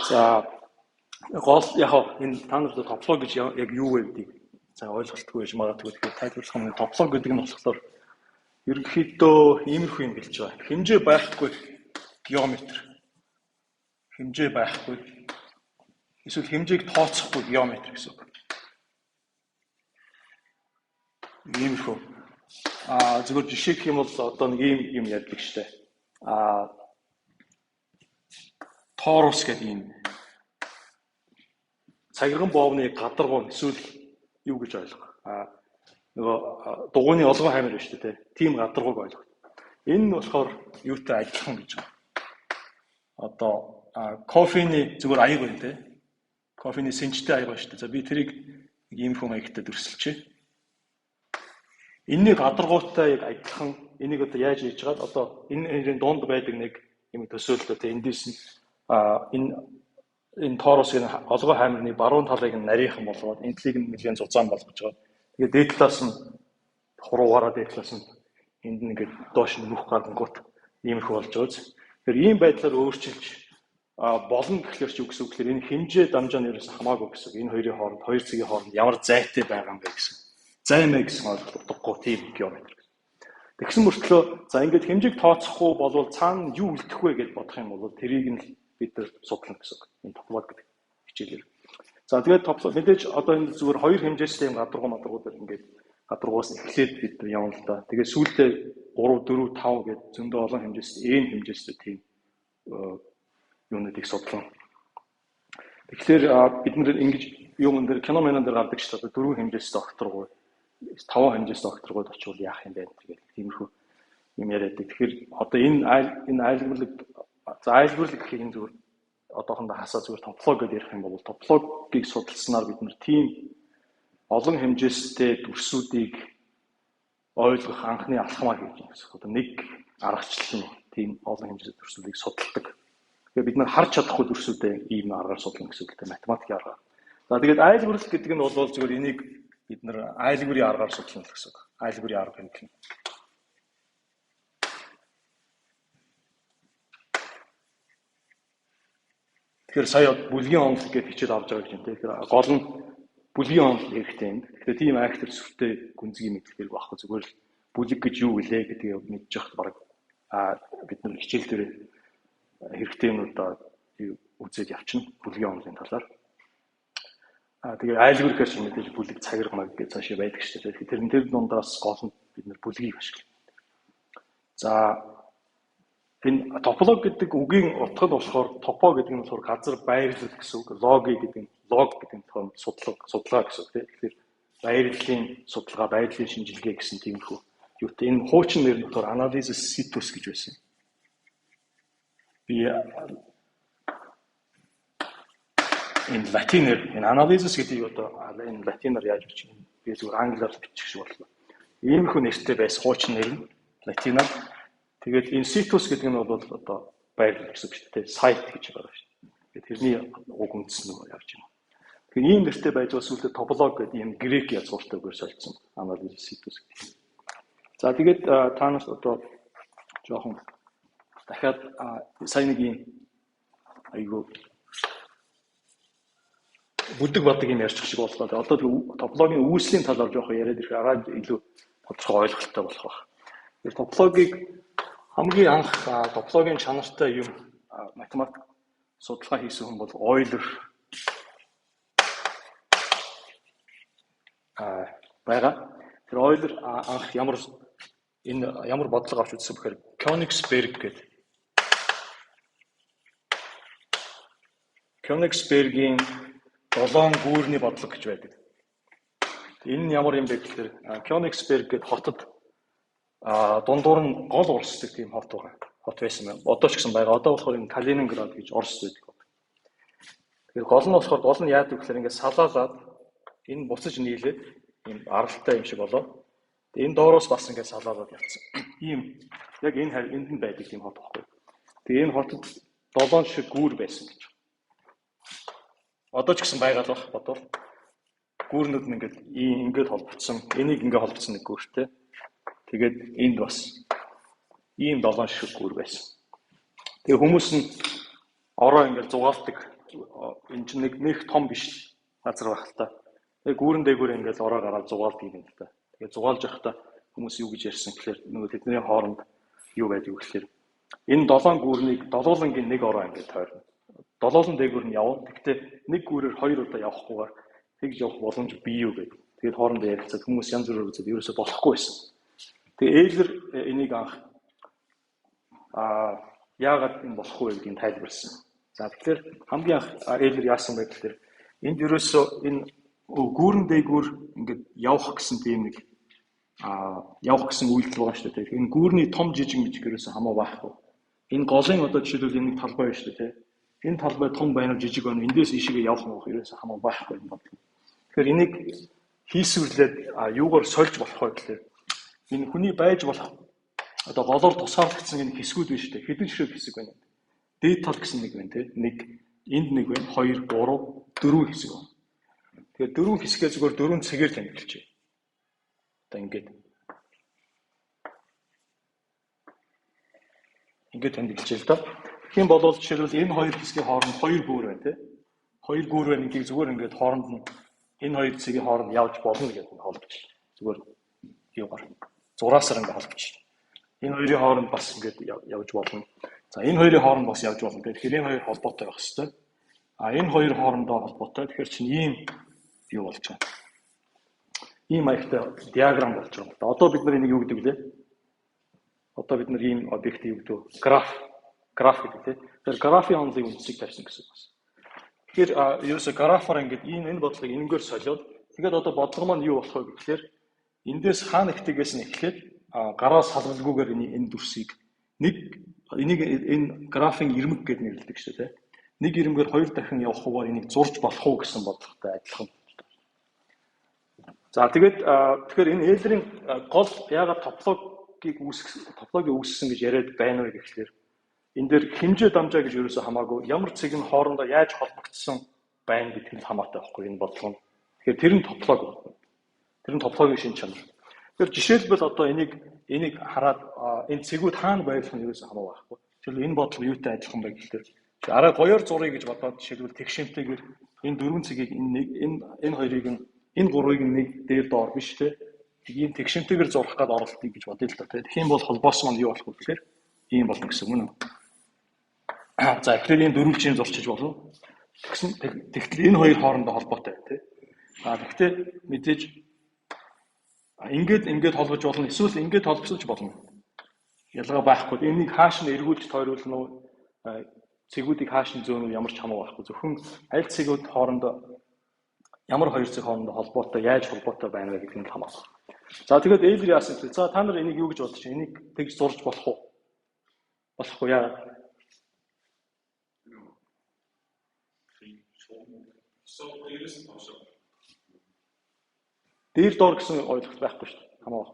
За гол яг энэ та нарт тоглоо гэж яг юу вэ гэдгийг за ойлголтгүй байж магадгүй. Тэгэхээр тайлбарлах юм тоглоо гэдэг нь болохоор ерөнхийдөө иймэрхүү юм гэлж байгаа. Хэмжээ байхгүй геометр. Хэмжээ байхгүй. Эсвэл хэмжээг тооцохгүй геометр гэсэн үг. Иймэрхүү. Зөвхөн жишээ гэх юм бол одоо нэг ийм юм ярьдаг штэ. Торус гэдэг юм. Цагирган боовны гадаргуун эсвэл юу гэж ойлгох. Нөгөө дугуйны олгон хаймар байна шүү дээ. Тийм гадаргууг ойлгох. Энэ нь болохоор юутай адилхан гэж байна. Одоо кофений зүгээр аяг байна те. Кофений сэнжтэй аяг байна шүү дээ. За би тэрийг ийм хүн маягтай дүрсэлчээ. Энэний гадаргуутай яг адилхан энийг одоо яаж хийж чагаад одоо энэ дунд байдаг нэг юм төсөөлөлтөө те эндээс нь энэ Торосгийн олгоо хаймарны баруун талыг нь нарийнхан болгоод энэ талыг нь нэгэн зузаан болгож байгаа. Тэгээд дээд талаас нь хуруугаараа дээд талаас нь энд нь ингээд доош нь нүх гаргангуут иймэрхүү болж байгаа зү. Тэгэхээр ийм байдлаар өөрчилж болно гэхлээр ч юу гэсэн үг гэхээр энэ хэмжээ дамжаа нэрээс хамаагүй гэсэн. Энэ хоёрын хооронд хоёр цэгийн хооронд ямар зайтай байгаа юм бэ гэсэн. Займаа гэсэн ойлголт утгагүй тийм геометр. Тэгсэн мөртлөө за ингээд хэмжээг тооцохгүй болвол цаана юу үлдэх вэ гэж бодох юм бол тэрийг нь бид нар судлах гэсэн. Энэ топлог гэдэг хичээлээр. За тэгээд топлог мэдээж одоо энэ зүгээр хоёр хэмжээстэй юм гадаргууд ингээд гадаргуус эхлээд бид нар явна л да. Тэгээд сүүлдээ 3, 4, 5 гэдэг зөндөө олон хэмжээстэй энэ хэмжээстэй тийм юунуудыг судлах. Тэгэхээр бид нар ингэж юм дээр кино мэнэн дээр гардаг ч одоо 4 хэмжээстэй окторгууд 5 хэмжээстэй окторгууд очивол яах юм бэ гэдэг тиймэрхүү юм яриад. Тэгэхээр одоо энэ айлгуурлаг гэхийг энэ зүгээр одоохондоо хасаа зүгээр топлог гэж ярих юм бол топлогийг судалснаар бид нар тийм олон хэмжээстэй дүрсүүдийг ойлгох анхны алхмаа хийж байна гэсэн. Одоо нэг аргачлал нь тийм олон хэмжээтэй дүрсүүдийг судалдаг. Тэгэхээр бид нар харж чадахгүй дүрсүүдээ ийм аргаар судлана гэсэн үг. Математикийн аргаар. За тэгээд айлгуурлал гэдэг нь бол зүгээр энийг бид нар айлгуурын аргаар судлана гэсэн үг. Айлгуурын арга гэх юм. Тэгэхээр сая бүлгийн онол гэж хичээл авч байгаа юм тийм. Тэгэхээр гол нь бүлгийн онол хэрэгтэй юм. Тэгэхээр тийм актер сүртэй гүнзгий мэдлэгээр байхгүй зүгээр л бүлэг гэж юу гэлээ гэдгийг мэдж явах баг бид нар хичээл дээр хэрэгтэй юмудаа үзээд явчихна бүлгийн онолын талаар. Тэгээ айлгуур гэж мэдээж бүлэг цагирга маг гэж цаашаа байдаг шүү дээ. Тэгэхээр тэр дундаас гол нь бид нар бүлгийг ашиглана. За энэ тополог гэдэг үгийн утга нь болохоор топо гэдэг нь болохоор газар байрлал гэсэн үг. Логи гэдэг нь лог гэдэг нь судалгаа гэсэн үг тийм. Тэгэхээр байрлалын судалгаа, байрлалын шинжилгээ гэсэн тиймэрхүү. Юутай энэ хуучин нэр нь болохоор analysis situs гэж байсан. Би энэ латинээр энэ analysis гэдэг одоо энэ латинаар яаж бичих юм би зүгээр англиар бичих шиг боллоо. Иймэрхүү нэртэй байсан хуучин нэр нь латинаар. Тэгээд энэ situs гэдэг нь бол одоо байрлал гэсэн үг шүү дээ. Сайт гэж байгаа шүү дээ. Тэрний уг үндэс нь явж байна. Тэгэхээр ийм нэртэй байж бас үлдээ тополог гэдэг ийм грек язгууртай үгээр солилцсон analysis situs гэдэг. За тэгээд та нарт одоо жоохон дахиад сайн нэг юм айгуу бүдэг бодог юм ярьчих шиг боллоо. Одоо топологийн үүслийн талаар жоохон яриад ирэх арай илүү тодорхой ойлголттой болох байх. Тэр топологийг хамгийн анх топологийн чанартай юм математик судалгаа хийсэн хүн бол Euler байгаа. Тэр Euler анх ямар бодлого авч үзсэн бэхээр Königsberg гэдэг. Königsberg-ийн 7 гүүрний бодлого гэж байдаг. Энэ нь ямар юм бэ гэхээр Königsberg гэдэг хотод дундуур нь гол урсдаг тийм хот байгаа. Хот байсан байна. Одоо ч гэсэн байгаа. Одоо болохоор энэ Калининград гэж Орос байдаг. Тэгэхээр гол нь болохоор гол нь яадаг гэхээр ингээд салаалаад энэ буцаж нийлээд ийм аралтай юм шиг болоо. Тэгээ энэ доороос бас ингээд салаалаад явцсан. Ийм яг энэ энд нь байдаг тийм хот байхгүй. Тэгээ энэ хотод 7 шиг гүүр байсан гэж. Одоо ч гэсэн байгаа л бах бодвол гүүрнүүд нь ингээд холбогдсон. Энийг ингээд холбогдсон нэг гүүртэй. Тэгээд энд бас ийм 7 шиг гүүр байсан. Тэгээ хүмүүс нь ороо ингээд зугаалдаг энэ чинь нэг том биш газар байх л та. Тэгээ гүүрэн дээгүүр ингээд ороо гараад зугаалдаг юм л та. Тэгээ зугаалж явахдаа хүмүүс юу гэж ярьсан гэхээр нөгөө тэдний хооронд юу байдаг вэ гэхээр энэ 7 гүүрнийг долоолонгийн нэг ороо ингээд тойрно. Долоолон дээгүүр нь явна. Гэхдээ нэг гүүрээр 2 удаа явахгүйгээр тэгж явах боломж бий юу гэдэг. Тэгээд хоорондоо ярилцаад хүмүүс янз бүрээр үзээд ерөөсөй болохгүй байсан. Тэгээ Эйлэр энийг анх яагаад энэ болохгүй вэ гэдгийг тайлбарласан. За тэгэхээр хамгийн анх Эйлэр яасан бэ гэхээр энд ерөөсөө энэ гүүрэн дээгүүр ингээд явах гэсэн тийм нэг явах гэсэн үйлдэл байгаа шүү дээ. Энэ гүүрний том жижиг мижиг ерөөсөө хамаа байхгүй. Энэ голын одоо жишээлбэл энэ талбай байна шүү дээ. Энэ талбай том байна уу жижиг байна уу эндээс ишигээ явах нь ерөөсөө хамаа байхгүй юм байна. Тэгэхээр энийг хийсвэрлээд юугаар сольж болох вэ гэхээр энэ хүний байж болох одоо голоор тусгаарлагдсан энэ хэсгүүд биш үү? Хэдэн ширхэг хэсэг байна. Дээд тал гэсэн нэг байна тий. Нэг энд нэг байна, 2, 3, 4 хэсэг байна. Тэгэхээр 4 хэсгээ зүгээр 4 цэгээр тэмдэглэжээ. Одоо ингээд тэмдэглэжээ л доо. Тэгэх юм бол жишээлбэл энэ хоёр хэсгийн хооронд 2 гүүр байна тий. 2 гүүр байна гэдгийг зүгээр ингээд хооронд нь энэ хоёр цэгийн хооронд явж болно гэдэг нь холбочлоо. Зүгээр юугаар зураасаар ингээд холбочлоо. Энэ хоёрын хооронд бас ингээд явж болно. За энэ хоёрын хооронд бас явж болно. Тэгэхээр энэ хоёр холбоотой байх хэрэгтэй. Энэ хоёр хоорондоо холбоотой. Тэгэхээр чинь ийм юу болж байгаа. Ийм маягтай диаграм болж байгаа. Одоо бид нар энийг юу гэдэг вэ? Одоо бид нар ийм объектыг юу гэдэг вэ? Граф гэдэг тийм. Тэгэхээр графын онолыг үндсийг тавьсан гэсэн үг байна. Тэгэхээр ерөөсө графаар ингээд энэ бодлогыг энэгээр солиод тэгээд одоо бодлого маань юу болох вэ гэхээр эндээс хаана нэгтгээс нь эхлээд гараас халгалгүйгээр энэ дүрсийг энийг энэ графын ирмэг гэж нэрлэдэг шүү дээ. Нэг ирмгээр 2 дахин явахгүйгээр энийг зурж болох уу гэсэн бодлоготой адилхан. За тэгэхээр энэ Эйлэрийн гол яагаад топологийг үүсгэсэн гэж яриад байна вэ гэхээр энэ дээр хэмжээ дамжаа гэж ерөөсөө хамаагүй ямар цэг нь хоорондоо яаж холбогдсон байна гэдэгт хамаатай байхгүй энэ бодлого нь. Тэгэхээр тэр нь тополог байна. Тэр нь топологийн шин чанар. Тэгэхээр жишээлбэл одоо энийг хараад энэ цэгүүд хаана байрлах нь ерөөсөө хамаагүй байхгүй. Жишээлбэл энэ бодлого юутай адилхан бэ гэхээр арай гоёор зуръя гэж бодоод жишээлбэл тэгшинтэйгээр энэ 4 цэгийг энэ хоёрыг нь энэ 3-ыг нэг дээр доор биш те. Ийм тэгшинтэйгээр зурах гээд оролдъё гэж бодъё л та. Тэгэх юм бол холбоос маань юу болох вэ гэхээр ийм болно гэсэн үг нэ. За тэгэхээр энэ дөрвөлжийн зурчиж болно. Тэгтэл энэ хоёр хоорондоо холбоотой байна тий. Гэхдээ мэдээж ингээд холбож болно. Эсвэл ингээд холбосож болно. Ялгаа байхгүй. Энийг хааш нь эргүүлж тойруулна уу? Цэгүүдийг хааш нь зөөнө ямар ч хамаагүй байхгүй. Зөвхөн аль цэгүүд хоорондоо ямар хоёр цэг хоорондоо холбоотой, яаж холбоотой байна вэ гэдэг нь хамаагүй. За тэгээд Эйлэр яасан бэ? За та нар энийг юу гэж бодож байна? Энийг тэгж зурж болох уу? Болохгүй яа. Дээр доор гэсэн ойлголт байхгүй шүү дээ. Хамаагүй.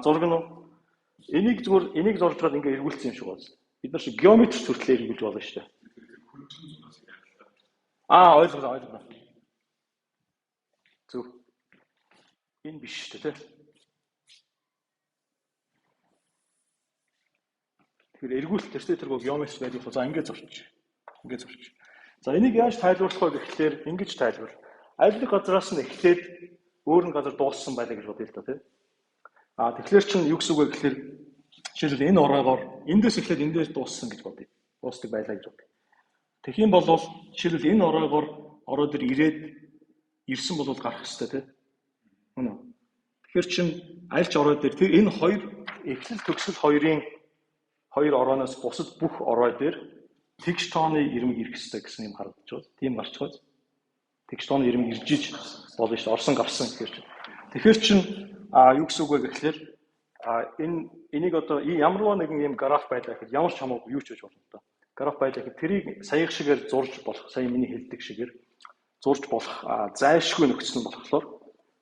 Зураг нь энийг зурж гад ингээ эргүүлсэн юм шиг байна. Бид нар шиг геометр төртлөө эргүүлж болно шүү дээ. Ойлголоо. Зөв. Энэ биш шүү дээ, тий. Тэгэхээр эргүүлэлт тэргөө геометр байдаг. За ингээд зурчих. За энийг яаж тайлбарлах вэ гэхээр ингэж тайлбар. Аль нэг газраас нь эхлээд өөр нэг газар дууссан байлаа гэж бодъё л да, тий. Тэгэхээр чинь юу гэсэн үг вэ гэхээр жишээлбэл энэ ороогоор эндээс эхлээд эндээс дууссан гэж бодъё. Дуусдаг байлаа гэж бодъё. Тэгэх юм бол жишээлбэл энэ ороогоор ороо дээр ирсэн бол гарах ёстой, тий. Үнэ. Тэгэхээр чинь аль ч ороо дээр энэ хоёр эхлэл төгсгөл хоёрын хоёр орооноос бусад бүх ороо дээр тэгш тооны ирмэг ирэх ёстой гэсэн юм харагдаж байна. Тийм гарч байгаа. Тэгш тооны ирмэг ирж иж болно шүү дээ. Орсон гарсан гэхээр чинь. Тэгэхээр чинь юу гэсэн үг вэ гэхээр энийг одоо ямарваа нэгэн юм граф байлаа гэхэд ямар ч хамаагүй юу ч хийж болно доо. Граф байлаа гэхэд тэрийг саяхан шигээр зурж болох, сая миний хэлдэг шигээр зурж болох зайлшгүй нөхцөл нь болохоор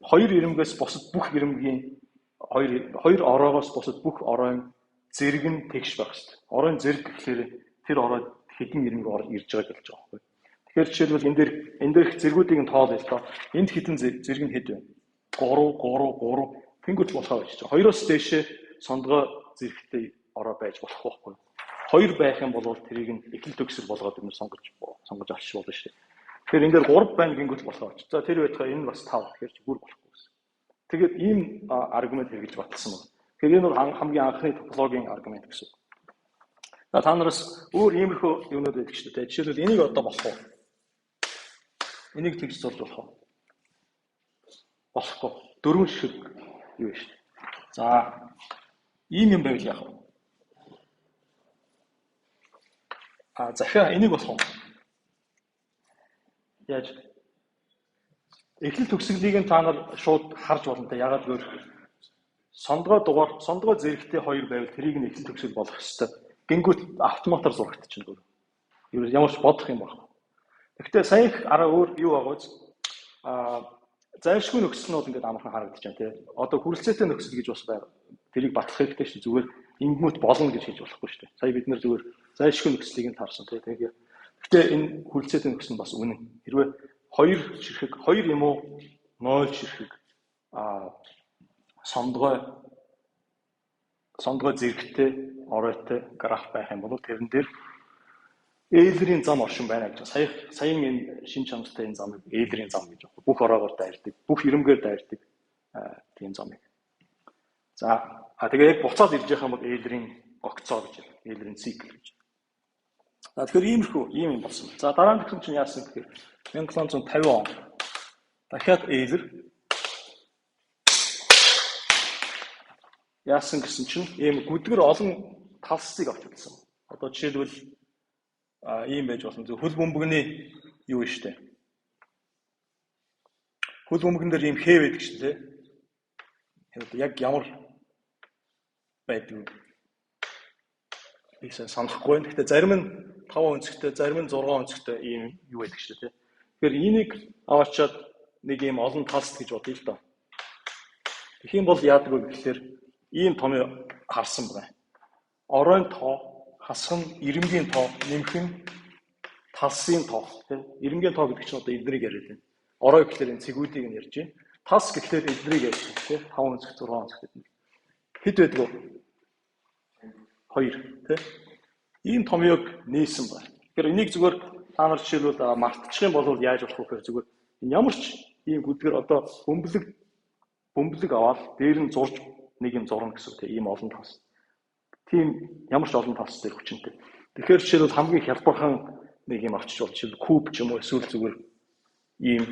хоёр ирмэгээс бусад бүх ирмэгийн хоёр ороогоос бусад бүх ороон зэрэг нь тэгш байх хэрэгтэй. Ороон зэрэг гэхээр тэр ороод хэдэн ирмэг ирж байгааг хэлж байгаа байхгүй. Тэгэхээр жишээлбэл энэ дээр их зэргүүдийг нь тоолъё л доо. Энд хэдэн зэрэг нь хэд вэ? 3 тэнгуүл болохоо байж байгаа. Хоёроос дээшээ сондгоо зэрэгтэй ороо байж болох байхгүй. 2 байх юм бол тэрийг нь эхлэл төгсгөл болгоод юм сонгож авчих болно шүү дээ. Тэгэхээр энэ дээр 3 байна гингүүт болохоо. За тэр байтугай энэ бас 5 тэгэхээр ч бүр болохгүй гэсэн. Тэгээд ийм аргумент хэрэгжилж баталсан байна. Тэгэхээр энэ бол хамгийн анхны топологийн аргумент гэсэн. За та нараас өөр иймэрхүү юмнууд байдаг шүү дээ. Жишээлбэл энийг одоо болох уу? Энийг тэгж зурж болох уу? Болохгүй. 4 шиг юу вэ шүү дээ. За ийм юм байвал яах вэ? Захиа энийг болох уу? Яаж? Эхлэл төгсгөлийг та нар шууд харж болно те. Ягаад гэвэл сондгоо зэрэгтэй 2 байвал тэрийг нь эхлэл төгсгөл болгох ёстой. Гингүүт автоматар зурагдчихна. Ямар ч бодох юм байна. Гэхдээ сая их араа өөр юу байгаа вэ? Зайлшгүй нөхцөлнүүд ингээд амархан харагдаж байна тий. Одоо хүрэлцээтэй нөхцөл гэж бас байна. Тэрийг батлах хэрэгтэй шүү. Зүгээр ингмүт болно гэж хэлж болохгүй шүү дээ. Сая бид нэр зүгээр зайлшгүй нөхцөлийг нь таарсан тий. Гэхдээ энэ хүрэлцээтэй нөхцөл нь бас үнэн. Хэрвээ 2 ширхэг 2 юм уу 0 ширхэг сондгой зэрэгтэй оройтой граф байх юм бол тэрэн дээр Эйлрийн зам оршин байна гэж. Саяын энэ шин чанартай энэ замыг Эйлрийн зам гэж байна. Бүх ороогоор дайрдаг, бүх ирэмгээр дайрдаг тийм замыг. За тэгээ яг буцаад ирж байгаа юм бол Эйлрийн огцоо гэж байна. Эйлрийн цикл гэж. За тэгэхээр ийм юм болсон. За дараа нь тэгсэн чинь яасан гэхээр 1750 он дахиад Эйлр яасан гэсэн чинь ийм гүдгэр олон талсыг авч үзсэн. Одоо жишээлбэл ийм байж болно. Хөл бөмбөгний юу вэ штэ. Хөл бөмбөгөн дээр ийм хээ байдаг шүү дээ. Яг ямар байдаг ийсэн санахгүй байна. Гэхдээ зарим нь 5 өнцгтэй, зарим нь 6 өнцгтэй ийм юу байдаг шүү дээ. Тэгэхээр энийг аваачаад нэг ийм олон талс гэж бодъё л доо. Тэгэх юм бол яадаг вэ гэхээр ийм том харсан байна. Оройн тоо, хасхан, ирэмгийн тоо, нэмэх нь талсын тоо. Ирэмгийн тоо гэдэг чинь одоо эднийг яриад байна. Орой гэхлээр энэ цэгүүдийг нь ярьж байна. Тас гэхлээр эднийг ярьж байна. 5 өнцг, 6 өнцг гэдэг. Хэд байдаг вэ? 2. Ийм томьёог нээсэн байна. Тэгэхээр энийг зүгээр та нар жишээлбэл мартчих юм бол яаж болох вэ гэхээр зүгээр ямар ч ийм гүдгэр одоо бөмбөлөг аваад дээр нь зурж нэг юм зурна гэсэн үг ийм олон тас. Тийм ямар ч олон тас дээр хүчинтэй. Тэгэхээр жишээлбэл хамгийн хялбархан нэг юм авчиж бол жишээл куб ч юм уу эсвэл зүгээр ийм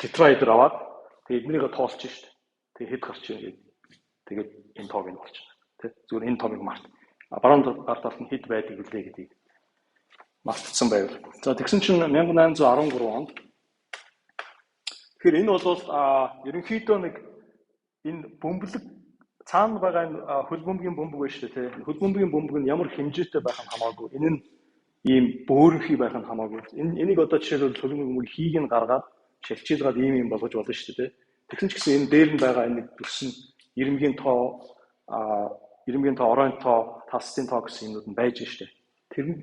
тетраэдр аваад тэгээ эднийгээ тоолчих шүү дээ. Тэгээ хэд гарч ийн гэдэг. Тэгээд энэ тоог нь болчихно. Зүгээр энэ тоог март. Баруун гар талд нь хэд байдаг вүлээ гэдгийг мартсан байвал. За тэгсэн чинь 1813 онд. Тэгэхээр энэ бол ерөнхийдөө нэг энэ бөмбөлөг цаана байгаа энэ хөл бөмбөгийн бөмбөг байна шүү дээ. Хөл бөмбөгийн бөмбөг нь ямар хэмжээтэй байх нь хамаагүй. Энэ нь ийм бөөрөнхий байх нь хамаагүй. Энийг одоо жишээлбэл хөл бөмбөгийн хийг нь гаргаад шилчилгаад ийм болгож болно шүү дээ. Тэгсэн ч гэсэн энэ дээр нь байгаа энэ төс нь ирэмгийн тоо, оройн тоо, талсын тоо гэсэн юмнууд нь байж штэ. Тэр нь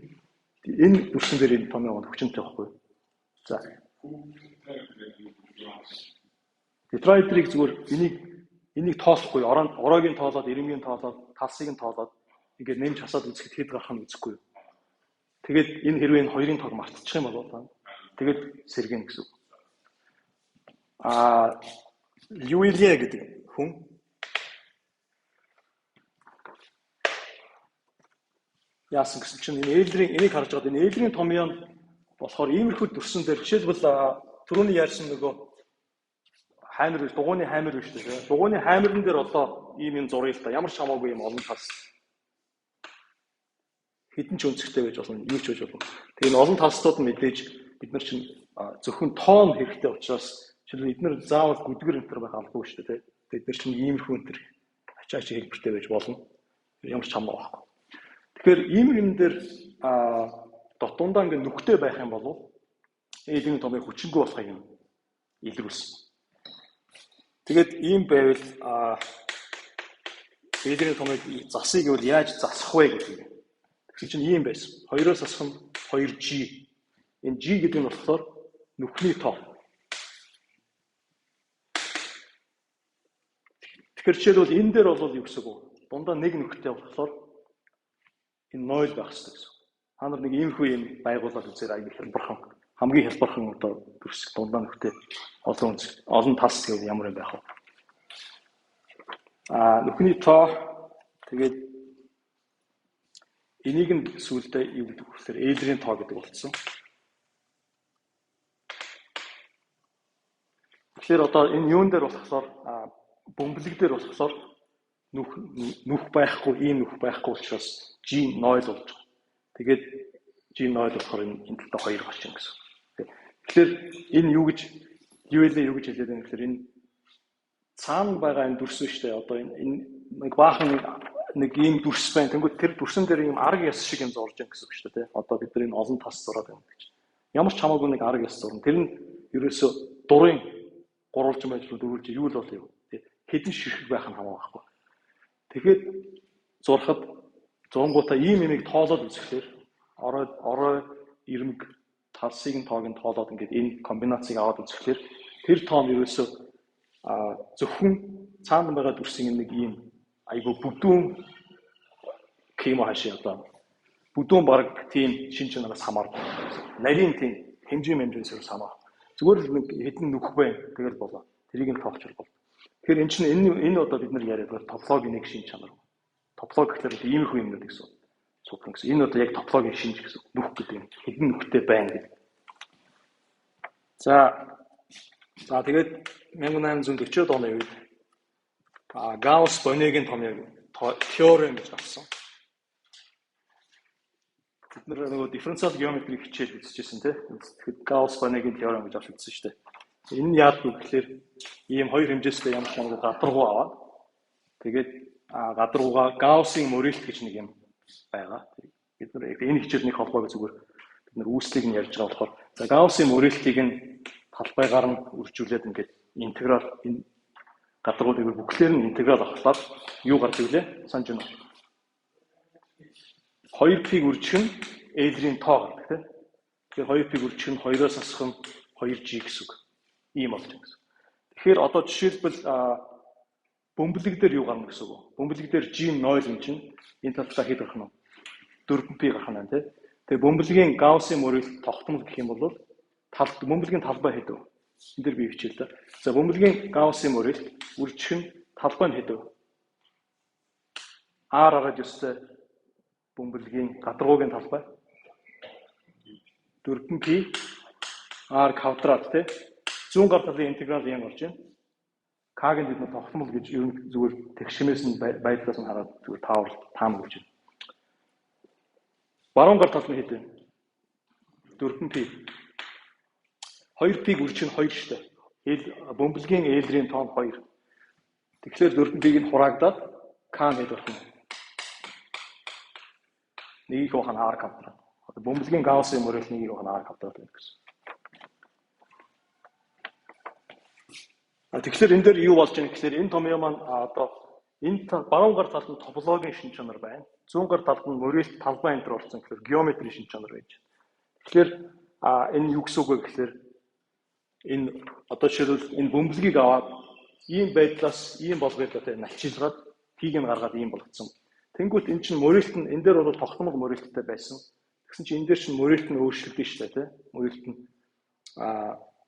энэ бүсэн дээр энэ томьёо хүчинтэй байхгүй. За. Детроитрийг зүгээр энийг тоолохгүй, оройгийн тоолоод, ирэмгийн тоолоод, талсыг нь тоолоод ингээд нэмж хасаад үзэхэд хэд гарах нь үзэхгүй. Тэгээд энэ хэрвээ энэ хоёрын тоог мартчих юм бол тэгээд сэргэн гэсэн. Юилие гэдэг хүн яасан гэсэн чинь энэ энийг харж байгаа энэ Эйлрийн томьёо нь болохоор иймэрхүү төрсөн дээр жишээлбэл түрүүний ярьсан нөгөө хаймер биш дугуйны хаймер биш үү? Дугуйны хаймерн дээр одоо ийм зургийг л та ямар ч хамаагүй юм олон тас хэдэн ч өнцгтэй байж болно, юу ч байж болно. Тэгээ энэ олон талстууд нь мэдээж бид нар чинь зөвхөн тоон хэрэгтэй учраас жишээлбэл эдгээр заавал гүдгэр энэ төр байх албагүй шүү дээ. Бид нар чинь иймэрхүү энэ төр ачаач хэлбэртэй байж болно. Ямар ч хамаагүй байхгүй. Тэгэхээр ийм юм дээр дотуундаа ингээд нүхтэй байх юм бол Эйлрийн томьёо хүчингүй болохыг юм илрүүлсэн. Тэгээд ийм байвал Эйлрийн томьёог засыг бол яаж засах вэ гэдэг. Тэгэхээр чинь ийм байсан. 2-оос асах нь 2G. Энэ G гэдэг нь болохоор нүхний тоо. Тэгэхээр жишээлбэл энэ дээр бол юу гэсэн үг вэ? Дундаа нэг нүхтэй болохоор энэ нойл байх хэрэгтэй гэсэн. Та нар нэг иймэрхүү юм байгуулаад үзээр аяг хялбархан хамгийн хялбархан одоо төрсөг дундаа нөхтэй олон тас гэвэл ямар юм байх вэ? Нүхний тоо тэгээд энийг нь сүүлдээ юу гэдэг вэ гэхээр Эйлрийн тоо гэдэг болсон. Тэгэхээр одоо энэ юун дээр болохоор бөмбөлөг дээр болохоор нүх байхгүй, ийм нүх байхгүй учраас G нойл болж байгаа. Тэгээд G нойл болохоор энэ талдаа 2 гарч ийн гэсэн. Тэгэхээр энэ юу гэж хэлээд байна гэхээр энэ цаана байгаа энэ дүрс шүү дээ. Одоо энэ нэг баахан нэг ийм дүрс байна. Тэнгүүд тэр дүрсэн дээр ийм арга яс шиг юм зурж байгаа гэсэн үг шүү дээ. Одоо бид нар энэ олон тас зураад байна гэж. Ямар ч хамаагүй нэг арга яс зурна. Тэр нь ерөөсөө дурын гурвалж байж дөрвөлж юу л бол юу. Хэдэн ширхэг байх нь хамаа байхгүй. Тэгэхээр зурхад зургуудаа ийм имийг тоолоод үзэхээр орой ирмэг талсыг нь тоог нь тоолоод ингээд энэ комбинацийг аваад үзэхээр тэр тоо нь ерөөсөө зөвхөн цаана байгаа дүрсийн нэг ийм айгу бүдүүн кемо хашаа одоо бүдүүн баг тийм шин чанараас хамаардаг. Нарийн тийм хэмжээс хамаа. Зүгээр л нэг хэдэн нүх бай тэгэл болоо. Тэрийг нь тоолчвол бол. Тэгэхээр эн чинь энэ одоо бид нар яриад байгаа топлогийн нэг шин чанар. Топлог гэхэлэр иймэрхүү юмнууд гэсэн. Судлан гэсэн. Энэ одоо яг топлогийн шинж гэсэн. Нүх гэдэг юм. Хэдэн нүхтэй байна гэдэг. За тэгээд 1840-од оны үед Гаусс Боннегийн теорем гэж авсан. Бид нөгөө дифференциал геометрийг хичээл үзчихсэн тийм. Тэгэхэд Гаусс Боннегийн теорем гэж авч үзсэн шүү дээ. Энэ яад гэхээр ийм хоёр хэмжээстэй ямар ч нэг гадаргуу аваад тэгээд гадаргуугаа Гауссын мөрөлт гэж нэг юм байгаа. Бид нар энэ хичээлний холбоог зүгээр бид нар үүслийг нь ярьж байгаа болохоор за Гауссын мөрөлтийг нь талбайгаар нь үржүүлээд ингээд интеграл энэ гадаргуудыг бүхлээр нь интеграл авахлаар юу гарч ирлээ? Санаж байна уу? 2p-г үржих нь Эйлрийн тоо гэдэг тийм. Тэгэхээр 2p-г үржих нь 2-оос асах нь 2g гэсэн үг. Ийм болж байгаа гэсэн. Тэгэхээр одоо жишээлбэл бөмбөлөг дээр юу гарна гэсэн үг. Бөмбөлөг дээр g нойл юм чинь энэ талдаа хэд гарах нь 4p гарах нь тийм. Тэгээ бөмбөлөгийн Гауссын мөрөлт тогтмол гэх юм бол бөмбөлөгийн талбай хэд вэ? Энд дээр би хичээл та. За бөмбөлөгийн Гауссын мөрөлт үржих нь талбай нь хэд вэ? R радиустай бөмбөлөгийн гадаргуугийн талбай 4p r квадрат тийм. Зүүн гар талын интеграл юм болж байна. К-г бид нар тогтмол гэж ер нь зүгээр тэгшмээс нь байдлаас нь хараад зүгээр таамаглаж байна. Баруун гар тал нь хэд вэ? 4p. 2p-г үржих нь 2 шүү дээ. Бөмбөлөгийн Эйлрийн тоо нь 2. Тэгэхээр 4p-г нь хураагдаад k хэд болох нь? 1 их ухаан r квадрат. Одоо бөмбөлөгийн Гауссын мөрөлт 1 их ухаан r квадрат байх гэсэн. Тэгэхээр энэ дээр юу болж байгаа гэхээр энэ томьёо маань одоо энэ баруун гар талд нь топологийн шин чанар байна. Зүүн гар талд нь мөрөлт талбай энэ төр болсон гэхээр геометрийн шин чанар байж байна. Тэгэхээр энэ юу гэсэн үг вэ гэхээр энэ одоо жишээлбэл энэ бөмбөлөгийг аваад ийм байдлаас ийм болгоёлтой налчилгаад тийг нь гаргаад ийм болгоцсон. Тэнгүүт эн чинь мөрөлт нь энэ дээр бол тогтмол мөрөлттэй байсан. Тэгсэн чинь энэ дээр чинь мөрөлт нь өөрчлөгдөн шүү дээ, тийм. Мөрөлт нь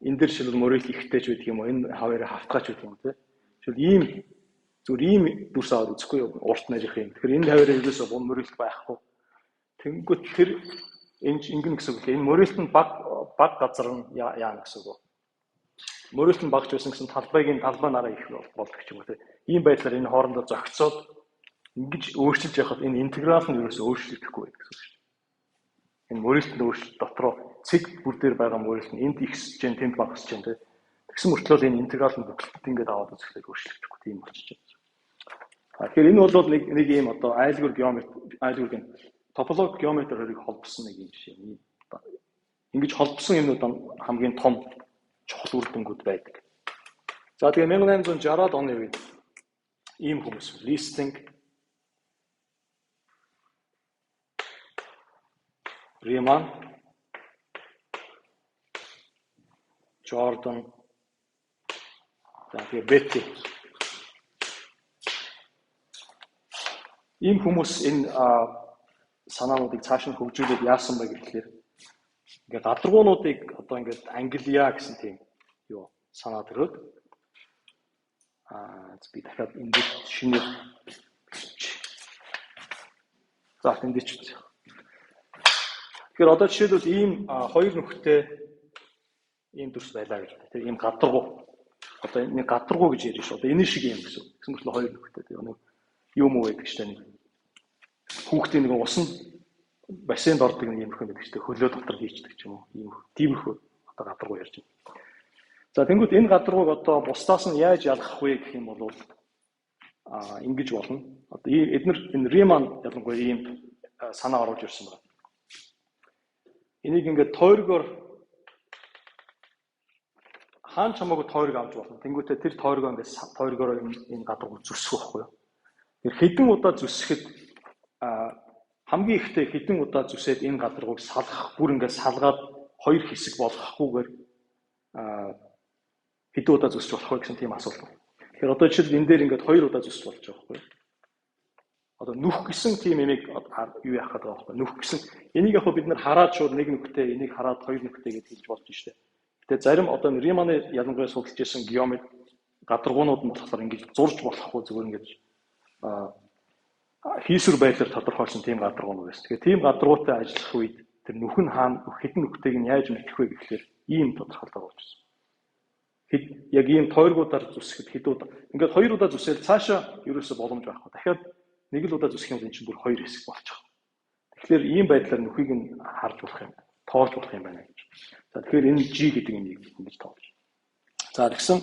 энэ дээр шил мөрөлт ихтэй ч байдаг юм уу? Энэ хаваараа хавтгаач байдаг юм тийм. Шил ийм зүгээр ийм дүрс аваад үзэхгүй юу? Урт нарийнх юм. Тэгэхээр энэ хаваараа ерөөсөө мөрөлт байхгүй. Тэнгүүт тэр ингэн гэсэн үг. Энэ мөрөлт нь баг газар нь яана гэсэн үг. Мөрөлт нь багч байсан гэсэн талбай нараа их болдог ч юм уу тийм. Ийм байдлаар энэ хоорондоо зохицоод ингэж өөрчилж яхад энэ интеграл нь ерөөсөө өөрчлөгдөхгүй байдаг гэсэн үг шүү дээ. Энэ мөрөлт нь өөрчлөлт дотроо цэг бүр дээр байгаа мөрөлт нь энд x чинь тэнд багасч чинь тийм. Тэгсэн мөртлөө энэ интеграл нь бүгд ингэж аваад үзэхдээ өөрчлөгдөхгүй тийм болчихж байна. Тэгэхээр энэ бол нэг ийм одоо айлгуур топологи геометри хоёрыг холбосон нэг юм жишээ. Ингэж холбосон юмнууд хамгийн том чухал үр дүнгууд байдаг. За тэгээ 1860-аад оны үед ийм хүмүүс Listing, Riemann, Jordan, тэгээ Betti. Ийм хүмүүс энэ санаануудыг цааш нь хөгжүүлээд яасан бэ гэхээр ингээд гадаргуунуудыг одоо ингээд Англиа гэсэн тийм юу санаа төрөөд би дахиад ингээд шинээр за энд ч үзье. Тэгэхээр одоо жишээлбэл ийм хоёр нөхдөд ийм төрс байлаа гэж байна. Тэр ийм гадаргуу. Одоо энэ гадаргуу гэж ярьж шүү. Одоо энэ шиг юм гэсэн. Гэсэн мэт хоёр нөхдөд нэг юм уу гэдэг чинь нэг хүүхдийн нэг усан бассейнд ордог нэг юм их байдаг шүү. Хөлөө дотор хийчдэг ч юм уу. Ийм тиймэрхүү одоо гадаргуу ярьж байна. За тэнгууд энэ гадаргууг одоо бусдаас нь яаж ялгах вэ гэх юм бол ингэж болно. Одоо эдгээр энэ Риман ялангуяа ийм санаа оруулж ирсэн байна. Энийг ингээд тойргоор хаан чамаагүй тойрог авч болно. Тэнгүүтээ тэр тойргоо ингээд тойргоор энэ гадаргуу зүсэх байхгүй юу. Тэр хэдэн удаа зүсэхэд хамгийн ихтэй хэдэн удаа зүсээд энэ гадаргууг салгах бүр ингээд салгаад хоёр хэсэг болгохгүйгээр хэдэн удаа зүсэж болох вэ гэсэн тийм асуулт байна. Тэгэхээр одоо жишээл энэ дээр ингээд хоёр удаа зүсэж болж байгаа байхгүй юу. Одоо нүх гэсэн тийм энийг юу яах гэдэг байгаа байхгүй. Нүх гэсэн энийг яг бид нар хараад шууд нэг нүхтэй энийг хараад хоёр нүхтэй гэж хэлж болж штэ. Гэтэ зарим одоо Риманы ялангуяа судалж ирсэн геометри гадаргуунууд нь болохоор ингэж зурж болохгүй зүгээр ингэж хийсвэр байдлаар тодорхойлсон тийм гадаргуунууд байсан. Тэгэхээр тийм гадаргуутай ажиллах үед тэр нүх нь хаана хэдэн нүхтэйг нь яаж мэдэх вэ гэхээр ийм тодорхойлолт болчихсон. Яг ийм тойргуудаар зүсэхэд хэд удаа ингээд хоёр удаа зүсээл цаашаа ерөөсө боломж байхгүй. Дахиад нэг л удаа зүсэх юм бол энэ чинь бүр хоёр хэсэг болчих. Тэгэхээр ийм байдлаар нүхийг нь харж болох юм, тоолж болох юм байна гэж. За тэгэхээр энэ G гэдэг юм ингэж тоолж. За тэгсэн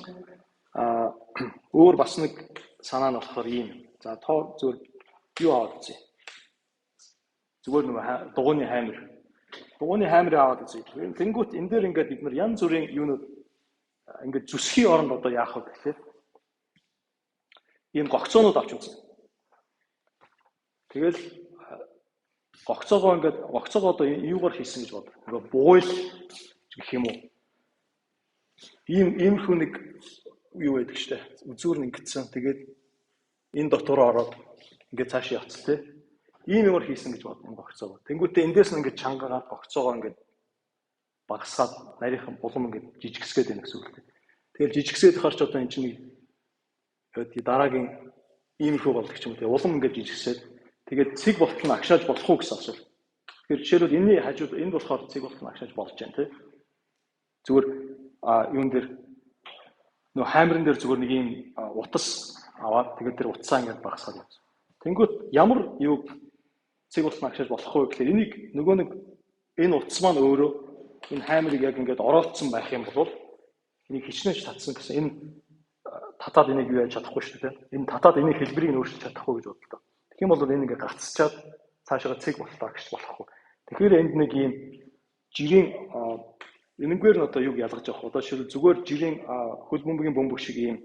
өөр бас нэг санаа нь болохоор ийм. За тоо зүгээр юу аваад үзье. Зүгээр нэг дугууны хаймар. Дугууны хаймрыг аваад үзье. Тэнгүүт энэ дээр ингээд бид нар янз бүрийн юунууд ингээд зүсхийн оронд одоо яах вэ гэхээр ийм гогцоонууд авч үзье. Тэгэл гогцоогоо одоо юугаар хийсэн гэж бод. Ингээ буйл гэх юм уу. Иймэрхүү нэг юу байдаг штэ. Үзүүр нь ингэсэн. Тэгээд энэ дотор ороод ингээ цааш явц тэ. Ийм юмар хийсэн гэж бод энэ гогцоогоо. Тэнгүүтээ эндээс нь ингээ чангагаад гогцоогоо ингээ багасгаад нарийнхан булам ингээ жижигсгээд байна гэсэн үг л. Тэгэл жижигсээд харч одоо эн чинь дараагийн иймэрхүү болдог ч юм уу. Улам ингээ жижигсээд тэгээд цэг болтол нь агшааж болох уу гэсэн асуулт. Тэгэхээр жишээлбэл энэний хажууд энд болохоор цэг болтол нь агшааж болж байна тийм. Зүгээр юун дээр нөө хаймрын дээр зүгээр нэг юм утас аваад тэгээд тэр утсаа ингээд багасгаад явсан. Тэнгүүт ямар юу цэг болтол нь агшааж болох вэ гэхээр энийг нөгөө нэг энэ утас маань өөрөө энэ хаймрыг яг ингээд ороолцсон байх юм бол энийг хичнээн татсан гэсэн энэ татаад энийг юу яаж чадахгүй шүү дээ. Энэ татаад энийг хэлбэрийг нь өөрчилж чадахгүй гэж бодлоо. Тэгэх юм бол энэ ингээ гацчаад цаашаа цэг боллоо гэж болохгүй. Тэгэхээр энд нэг ийм жирийн энэгээр нь одоо юг ялгаж авах. Одоо шил зүгээр жирийн хөл бөмбөгийн бөмбөг шиг ийм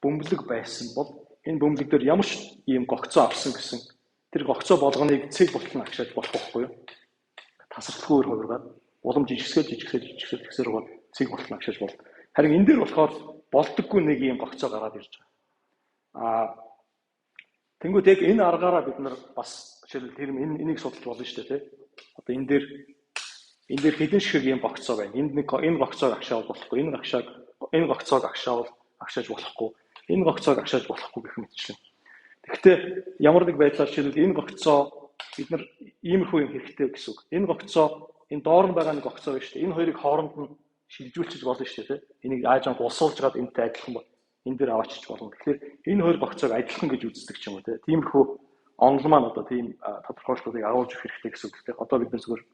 бөмбөлөг байсан бол энэ бөмбөлөг дээр ямар ч ийм гогцоо авсан гэсэн тэр гогцоо болгоныг цэг болтол нь агшааж болох байхгүй юу? Тасралтгүйгээр хувиргаад улам жижигсээд тэгсээр гоо цэг болтол нь агшааж бол. Харин энэ дээр болохоор болдоггүй нэг ийм гогцоо гараад ирж байгаа. Тэнгүүд яг энэ аргаараа бид нар бас жишээлбэл тэр энийг судалж болно шүү дээ, тий. Одоо энэ дээр хэдэн шиг ийм гогцоо байна. Энэ гогцоог агшаавал болохгүй, энэ гогцоог агшааж болохгүй, энэ гогцоог агшааж болохгүй гэх мэтчлэн. Тэгэхдээ ямар нэг байдлаар жишээлбэл энэ гогцоо бид нар иймэрхүү юм хэрэгтэй гэсэн үг. Энэ гогцоо энэ доор нь байгаа нэг гогцоо байна шүү дээ. Энэ хоёрыг хооронд нь шилжүүлчих болно шүү дээ, тий. Энийг ааж ам булсуулж гад энэтэй адилхан байна. Энэ дээр аваачиж болно. Тэгэхээр энэ хоёр гогцоог адилхан гэж үздэг ч юм уу тиймэрхүү онол маань одоо тийм тодорхойлолтуудыг агуулж өгөх хэрэгтэй гэсэн үг. Тэгэхээр одоо бид нар зөвхөн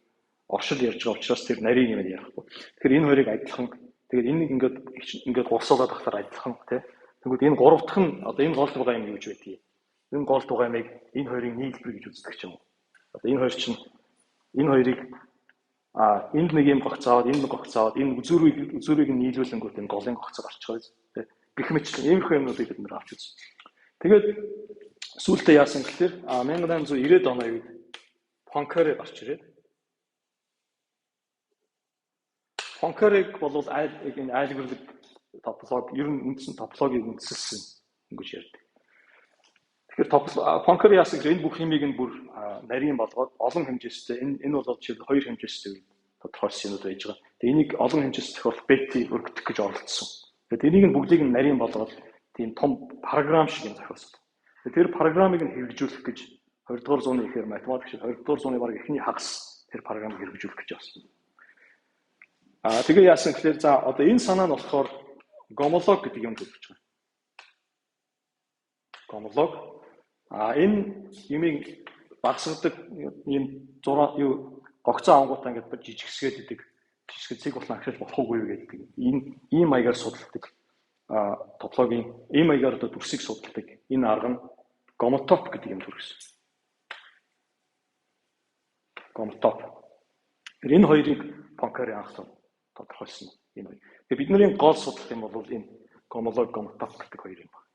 оршил ярьж байгаа учраас тэр нарийн юм ярихгүй. Тэгэхээр энэ хоёрыг адилхан тэгээд энийг ингээд гурсуулаад ахлаар адилхан тий. Тэгвэл энэ гурав дахь нь одоо энэ гол байгаа юм юу гэж байдгийг. Энэ гол байгаа юмыг энэ хоёрын нийлбэр гэж үздэг ч юм уу. Одоо энэ хоёр чинь энэ хоёрыг энд нэг юм гогцоод энэ нэг гогцоод энэ үзүүрийг нийлүүлэнгүүт энэ голын гогцоо гарч байгаа тий. Гэх мэт иймэрхүү юмнуудыг бид нэр авч үзсэн. Тэгээд сүүлдээ яасан гэхээр 1890 оны үед Пуанкаре гарч ирээд Пуанкарыг бол энэ айлгүрлэг топологи ер нь үндсэн топологийг үндэслсэн гэж ярьдаг. Тэгэхээр Пуанкаре яасан гэхээр энэ бүх хэмийг нь бүр нарийн болгоод олон хэмжээстэй энэ бол жишээ хоёр хэмжээстэй тодорхойлсон юмуд байж байгаа. Тэгээ энийг олон хэмжээст тохиолох Betty өргөдөх гэж оролдсон. Тэгээд энийг нь бүгдийг нь нарийн болгоод тийм том програм шиг юм зохиосон. Тэр програмыг нь хэрэгжүүлэх гэж 20 дугаар зууны ихээр математикч 20 дугаар зууны баг эхний хагас тэр програмыг хэрэгжүүлэх гэж байна. Тэгээ яасан гэхээр за одоо энэ санаа нь болохоор гомолог гэдэг юм төрж байгаа. Гомолог. Энэ юмыг багсгадаг юм зураг юу гогцоо ангуудаа ингээд жижигсгээд идэг. Жижигсгээд цэг болон агшаал болох уугүй гэдэг. Энэ ийм маягаар судалдаг. Топологийн ийм маягаар одоо дүрсийг судалдаг. Энэ арга нь гомотоп гэдэг юм төрсөн. Гомотоп. Энэ хоёрыг Панкари анх тодорхойлсон энэ хоёр. Тэгээ бидний гол судлах юм бол энэ гомолог, гомотоп гэдэг хоёр юм байна.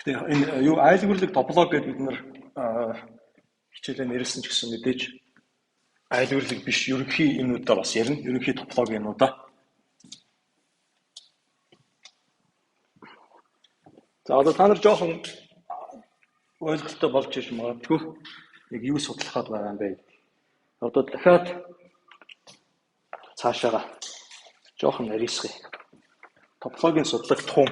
Энэ юу айлгуурлаг тополог гэдэг бид нар хичээлээр нэрсэн ч гэсэн мэдээж айлгуурлаг биш ерөнхий юмудаа бас ярина. Ерөнхий тополог юмудаа. За одоо та нар жоохон ойлголттой болж иж магадгүй яг юу судлахад байгаа юм бэ? Одоо дахиад цаашаага жоохон нарийсгая. Топологийн судлах тун.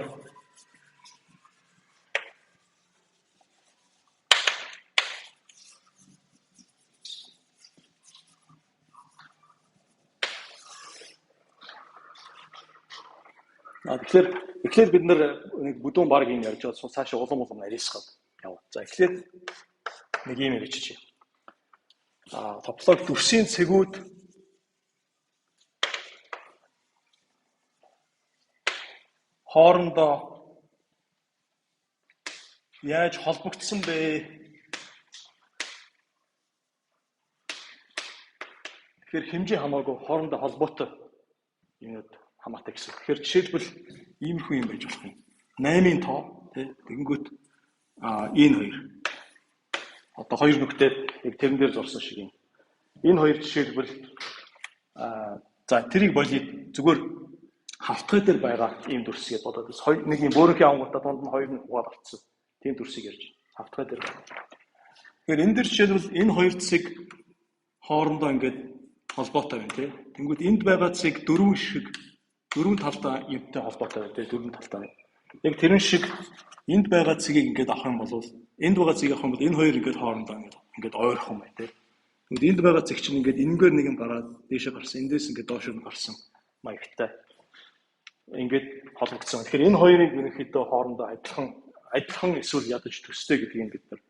Тэгэхээр бид нэг бүдүүн баг юм ярьж байгаа цаашаа улам нарийсгаад яваа. За эхлээд нэг юм ярьчих. Тополог дүрсийн цэгүүд хоорондоо яаж холбогдсон бэ? Тэгэхээр хэмжээ хамаагүй хоорондоо холбоотой юмуд хамаатай гэсэн. Тэгэхээр жишээлбэл иймэрхүү юм байж болох юм. 8-ын тоо тэгэнгүүт энэ хоёр. Одоо хоёр нүктэй яг тэрэн дээр зурсан шиг юм. Энэ хоёр жишээлбэл за тэрийг болий зүгээр хавтгай дээр байгаа ийм дүрс гэж бодоод нэг юм бөөрийнхээ ангуудаа дунд нь хоёр нь хугаад авцсан. Тийм дүрсийг ярьж хавтгай дээр байна. Тэгэхээр энэ дэр жишээлбэл энэ хоёр цэг хоорондоо ингээд холбоотой байна тий. Тэнгүүд энд байгаа цэг дөрвөн талдаа юмтай холбоотой байна тий. Дөрвөн талдаа. Яг тэрэн шиг энд байгаа цэгийг ингээд авах юм бол энд байгаа цэгийг авах юм бол энэ хоёр ингээд хоорондоо ингээд ойрох юм байна тий. Тэнгүүд энд байгаа цэг чинь ингээд энэгээр нэг юм гараад дээшээ гарсан. Эндээс ингээд доош нь гарсан маягтай. Ингээд холбогдсон. Тэгэхээр энэ хоёрыг ерөнхийдөө хоорондоо адилхан эсвэл ядаж төстэй гэдгийг бид нар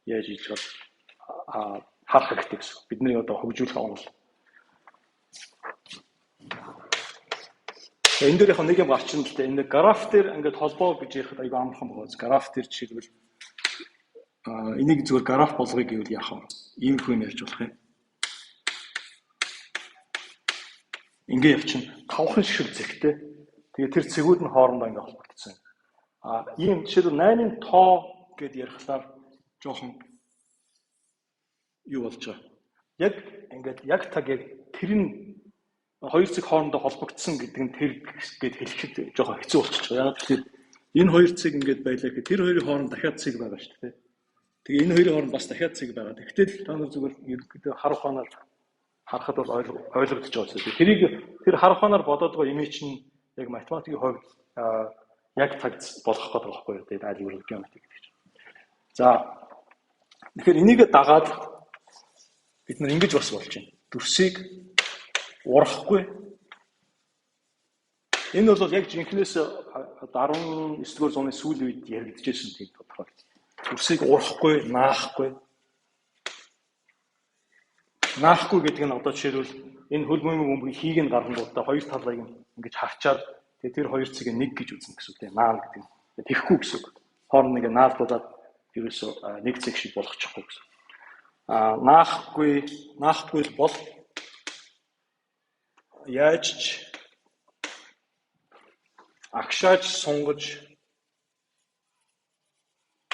яаж хийж харах хэрэгтэй гэсэн. Бидний одоо хөгжүүлэх онол. Энэ дээр яг нэг юм гарчин л дээ. Энэ граф дээр ингээд холбоо гэж ярихад айгүй амархан байгаа. Граф дээр жишээлбэл энийг зүгээр граф болгоё гэвэл яах вэ? Иймэрхүү юм ярьж болох юм. Ингээ явчин 5хан шиг зэгтэй. Тэгээ тэр цэгүүд нь хоорондоо ингээ холбогдсон. Ийм жишээлбэл 8-ын тоо гэд ярихлаар жоохон юу болж байгаа. Яг ингээд яг таг яг тэр нь хоёр цэг хоорондоо холбогдсон гэдэг нь тэр гэд хэлэхэд жоохон хэцүү болчихж байгаа. Яг тэгэхээр энэ хоёр цэг ингээд байлаа гэхэд тэр хоёрын хооронд дахиад цэг байгаа шүү дээ. Тэгээ энэ хоёрын хооронд бас дахиад цэг байгаа. Тэгвэл та нар зүгээр ерөнхийдөө хар ухаанаар харахад бол ойлгогдож байгаа зүйл. Тэрийг тэр хар ухаанаар бодоод байгаа юм чинь яг математикийн хувьд яг таг болгох гэдэг байхгүй юу? Тэгээд айлгуурлаг геометри гэдэг чинь. За тэгэхээр энийг дагаад бид нар ингэж бас болж байна. Дүрсийг урахгүй. Энэ бол яг жинхнээс 19-р зууны сүүлийн үед яригдчихсэн тийм тодорхой. Дүрсийг урахгүй, наахгүй. Наахгүй гэдэг нь одоо жишээлбэл энэ хөл бөмбөгийн хийг нь гаргандуудаа хоёр талыг ингэж харчаад тэгээ тэр хоёр цэгийг нэг гэж үзнэ гэсэн үг тийм наал гэдэг нь. Тэхгүй гэсэн үг. Хооронд нэг наалдуулаад ерөөсөө нэг цэг шиг болгочихгүй гэсэн. Наахгүй бол яаж агшааж сунгаж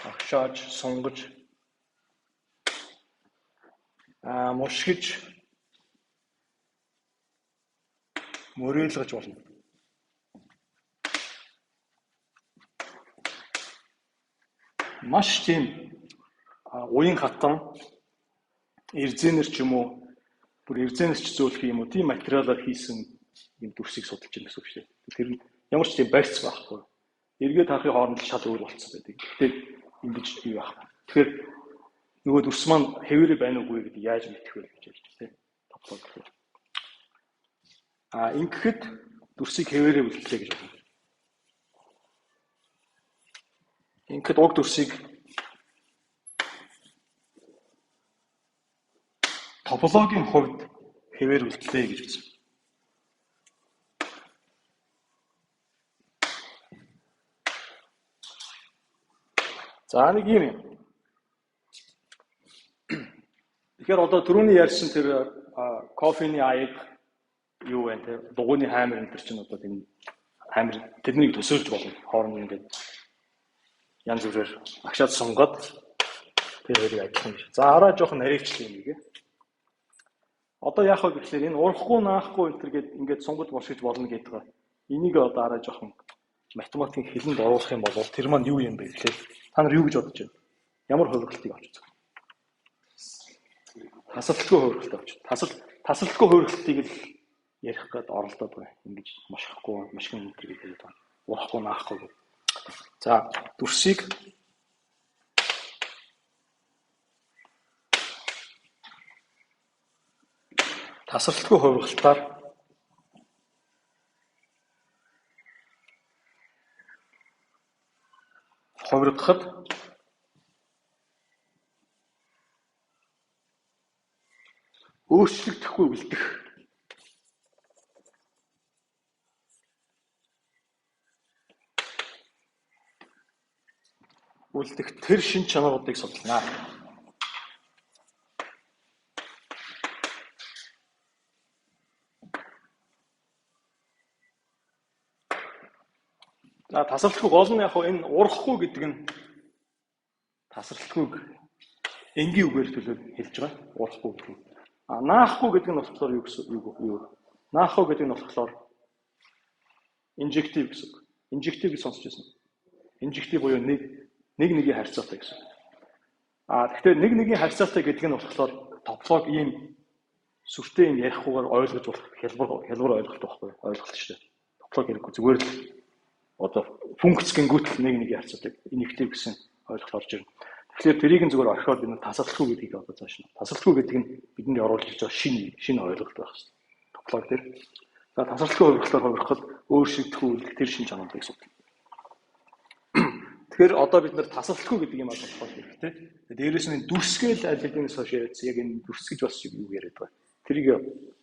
агшааж, сунгаж, мушгиж, мөрөөлгөж болно. Маш тийм уян хатан эрзэнэр ч юм уу бүр эрзэнэрч зөөлөх юм уу тийм материалаар хийсэн юм дүрсийг судалж байна гэсэн үг шүү дээ. Тэр нь ямар ч тийм барьц байхгүй. Эргээд харахын хооронд шал өөр болцсон байдаг. Гэхдээ ингэж юу байх. Тэгэхээр нөгөө дүрс маань хэвээрээ байна уугүй гэдэг яаж мэдэх вэ гэж ярьж байна тийм. Топлог. Ингэхэд дүрсийг хэвээрээ үлдлээ гэж байна. Ингээд уг дүрсийг топологийн хувьд хэвээр үлдлээ гэж үзсэн. За нэг юм. Тэгэхээр одоо түрүүний ярьсан тэр кофений аяг юу вэ те дугуйны хаймар энэ чинь одоо тийм хаймар тэрнийг төсөөлж болно. Хооронд ингээд янз бүрээр агшаад сунгад тэр хоёрыг ажиллах юм. За араа жоохон нарийвчлээ нэгэ. Одоо яах вэ гэхээр энэ урахгүй наахгүй энэ төр гээд ингээд сунгад бошгож болно гэдэг байгаа. Энийг одоо араа жоохон математикийн хэлэнд оруулах юм бол тэр маань юу юм бэ гэхээр та нар юу гэж бодож байна? Ямар хувиргалтыг авч үзэх вэ? Тасалдалгүй хувиргалт авч. Тасалдалгүй хувиргалтыг л ярих гээд оролдоод байна. Ингэж машихгүй, машин энэ төр гэдэг байна. Урахгүй наахгүй. За дүрсийг тасралтгүй хувиргалтаар хувиргахад өөрчлөгдөхгүй үлдэх тэр шин чанаруудыг судалнаа. За тасралтгүй гол нь яг энэ урахгүй гэдэг нь тасралтгүйг энгийн үгээр төлөв хэлж байгаа. Урахгүй гэдэг. Наахгүй гэдэг нь болохоор юу гэсэн юу? Наахгүй гэдэг нь болохоор инжектив гэсэн. Инжектив гэж сонсч байсан. Инжектив буюу нэг нэгийн харьцаатай гэсэн. Тэгэхээр нэг нэгийн харьцаатай гэдэг нь болохоор топлог ийм сүртэй юм ярихгүйгээр ойлгож болох хялбар ойлголт байхгүй ойлголт шүү дээ. Топлог ярихгүй зүгээр л одоо функц гингүүт нэг нэгийн харьцаатай инжектив гэсэн ойлголт орж ирнэ. Тэгэхээр тэрийг нь зүгээр орхиод энэ тасралтгүй гэдгийг одоо цааш нь. Тасралтгүй гэдэг нь бидний оруулж ирж байгаа шинэ ойлголт байх хэрэгтэй. Топлог дээр. За тасралтгүй хувиргалаар хувирахад өөрчлөгдөхгүй тэр шинэ чанаруудыг судална. Тэгэхээр одоо бид нэр тасралтгүй гэдэг юм асуулах хэрэгтэй. Дээрээс нь дүрсгээл аль хэдийнээс хойш яриадсан яг энэ дүрс гэж бас юу яриад байгаа. Тэрийг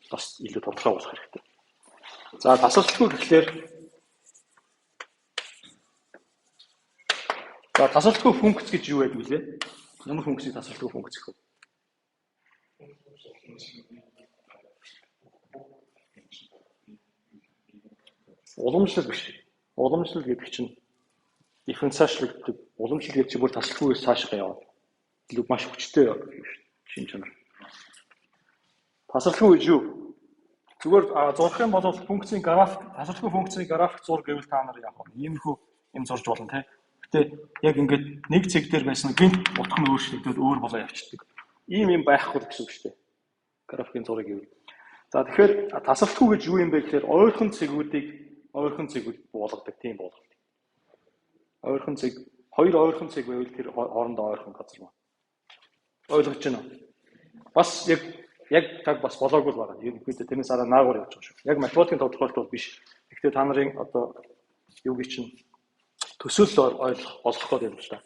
бас илүү тодорхой болох хэрэгтэй. За тасралтгүй гэхлээр тасралтгүй функц гэж юу байдаг вүлээ? Ямар функцийг тасралтгүй функц гэх вэ? Уламжлал биш. Уламжлал гэдэг чинь дифференциачлагддаг. Уламжлал гэдэг чинь бүр тасралтгүйгээс цаашгаа яваад. Илүү маш хүчтэй шин чанар. Тасралтгүй гэж юу? Зүгээр зурх юм бол функцийн график, тасралтгүй функцийн график зур гэвэл та нар яах вэ? Иймэрхүү юм зурж болно те. Гэтэ яг ингээд нэг цэг дээр байсан гинт утга нь өөрчлөгдөд өөр болоо явчихдаг. Ийм юм байхгүй гэсэн үг шүү дээ. Графикийн зураг гэвэл. За тэгэхээр тасралтгүй гэж юу юм бэ гэхээр ойрхон цэгүүд буулгадаг тийм буулгалт. Ойрхон цэг, хоёр ойрхон цэг байвал тэр хоорондоо ойрхон газар байна. Ойлгож байна уу? Бас яг таг бас болоогүй л байна. Ерөнхийдөө тэрнээс араа наагур явж байгаа шүү. Яг математикийн тодорхойлолт бол биш. Гэхдээ та нарын одоо юуг чинь төсөөлөл олох гээд юм л та.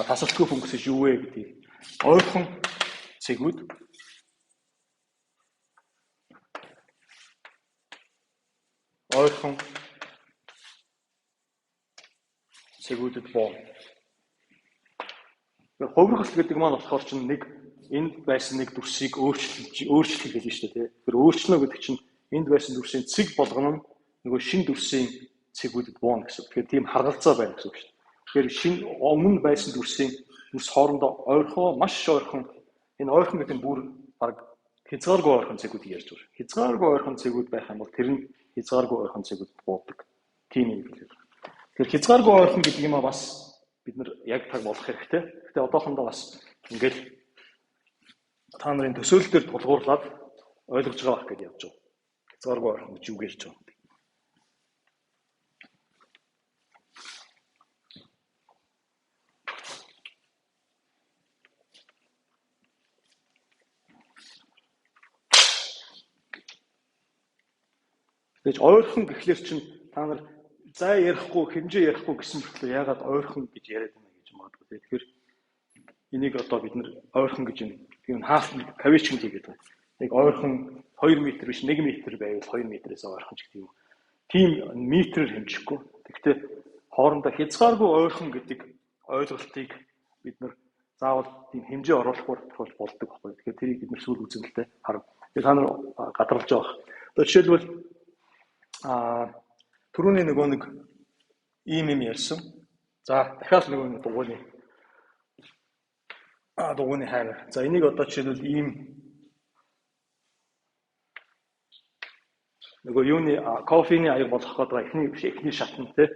Тасралтгүй функц гэж юу вэ гэдгийг ойрхон цэгүүд цэгүүдэд боо. Хувиргалт гэдэг маань болохоор чинь нэг энд байсан нэг дүрсийг өөрчлөх гэж байна шүү дээ. Тэр өөрчлөнө гэдэг чинь энд байсан дүрсийн цэг болгоно нь нөгөө шин дүрсийн цэгүүдэд бууна гэсэн. Тэгэхээр тийм харгалзаа байна гэсэн үг шүү дээ. Тэгэхээр өмнө байсан дүрс хоорондоо маш ойрхон энэ ойрхон гэдэг нь бүр баг хязгааргүй ойрхон цэгүүд ярьж байна. Хязгааргүй ойрхон цэгүүд байх юм бол тэр нь хязгааргүй ойрхон цэгүүд буудаг. Тийм юм хэлээ. Тэгэхээр хязгааргүй ойрхон гэдэг юм а бас бид нар яг таг болох хэрэгтэй. Гэхдээ одоохондоо бас ингээл та нарын төсөөлөл дээр тулгуурлаад ойлгож байгаа байх гэж явж байгаа. Хязгааргүй ойрхон гэж юу гэж байгаа. Тэгэж ойрхон гэхлээр чинь та нар зай ярихгүй, хэмжээ ярихгүй гэсэн мэтлээ яагаад ойрхон гэж яриад байна гэж магадгүй. Тэгэхээр энийг одоо бид нар ойрхон гэж юм хаалт кавичн хийгээд байна. Нэг ойрхон 2 м биш 1 м байвал 2 м-ээс ойрхон ч гэдэг юм. Тийм метрээр хэмжихгүй. Гэхдээ хоорондоо хязгааргүй ойрхон гэдэг ойлголтыг бид нар заавал тийм хэмжээ оруулахаар болдог байхгүй. Тэгэхээр тэрийг бид нар сүүл үзэлтэй харав. Тэгэхээр та нар гадарлаж байгаа. Одоо жишээлбэл түрүүний нөгөө нэг ийм юм ярьсан. За дахиад нөгөө дугууны хайр. За энийг одоо жишээлбэл ийм нөгөө юуны кофений аяг болох гэдэг эхний шатн тий.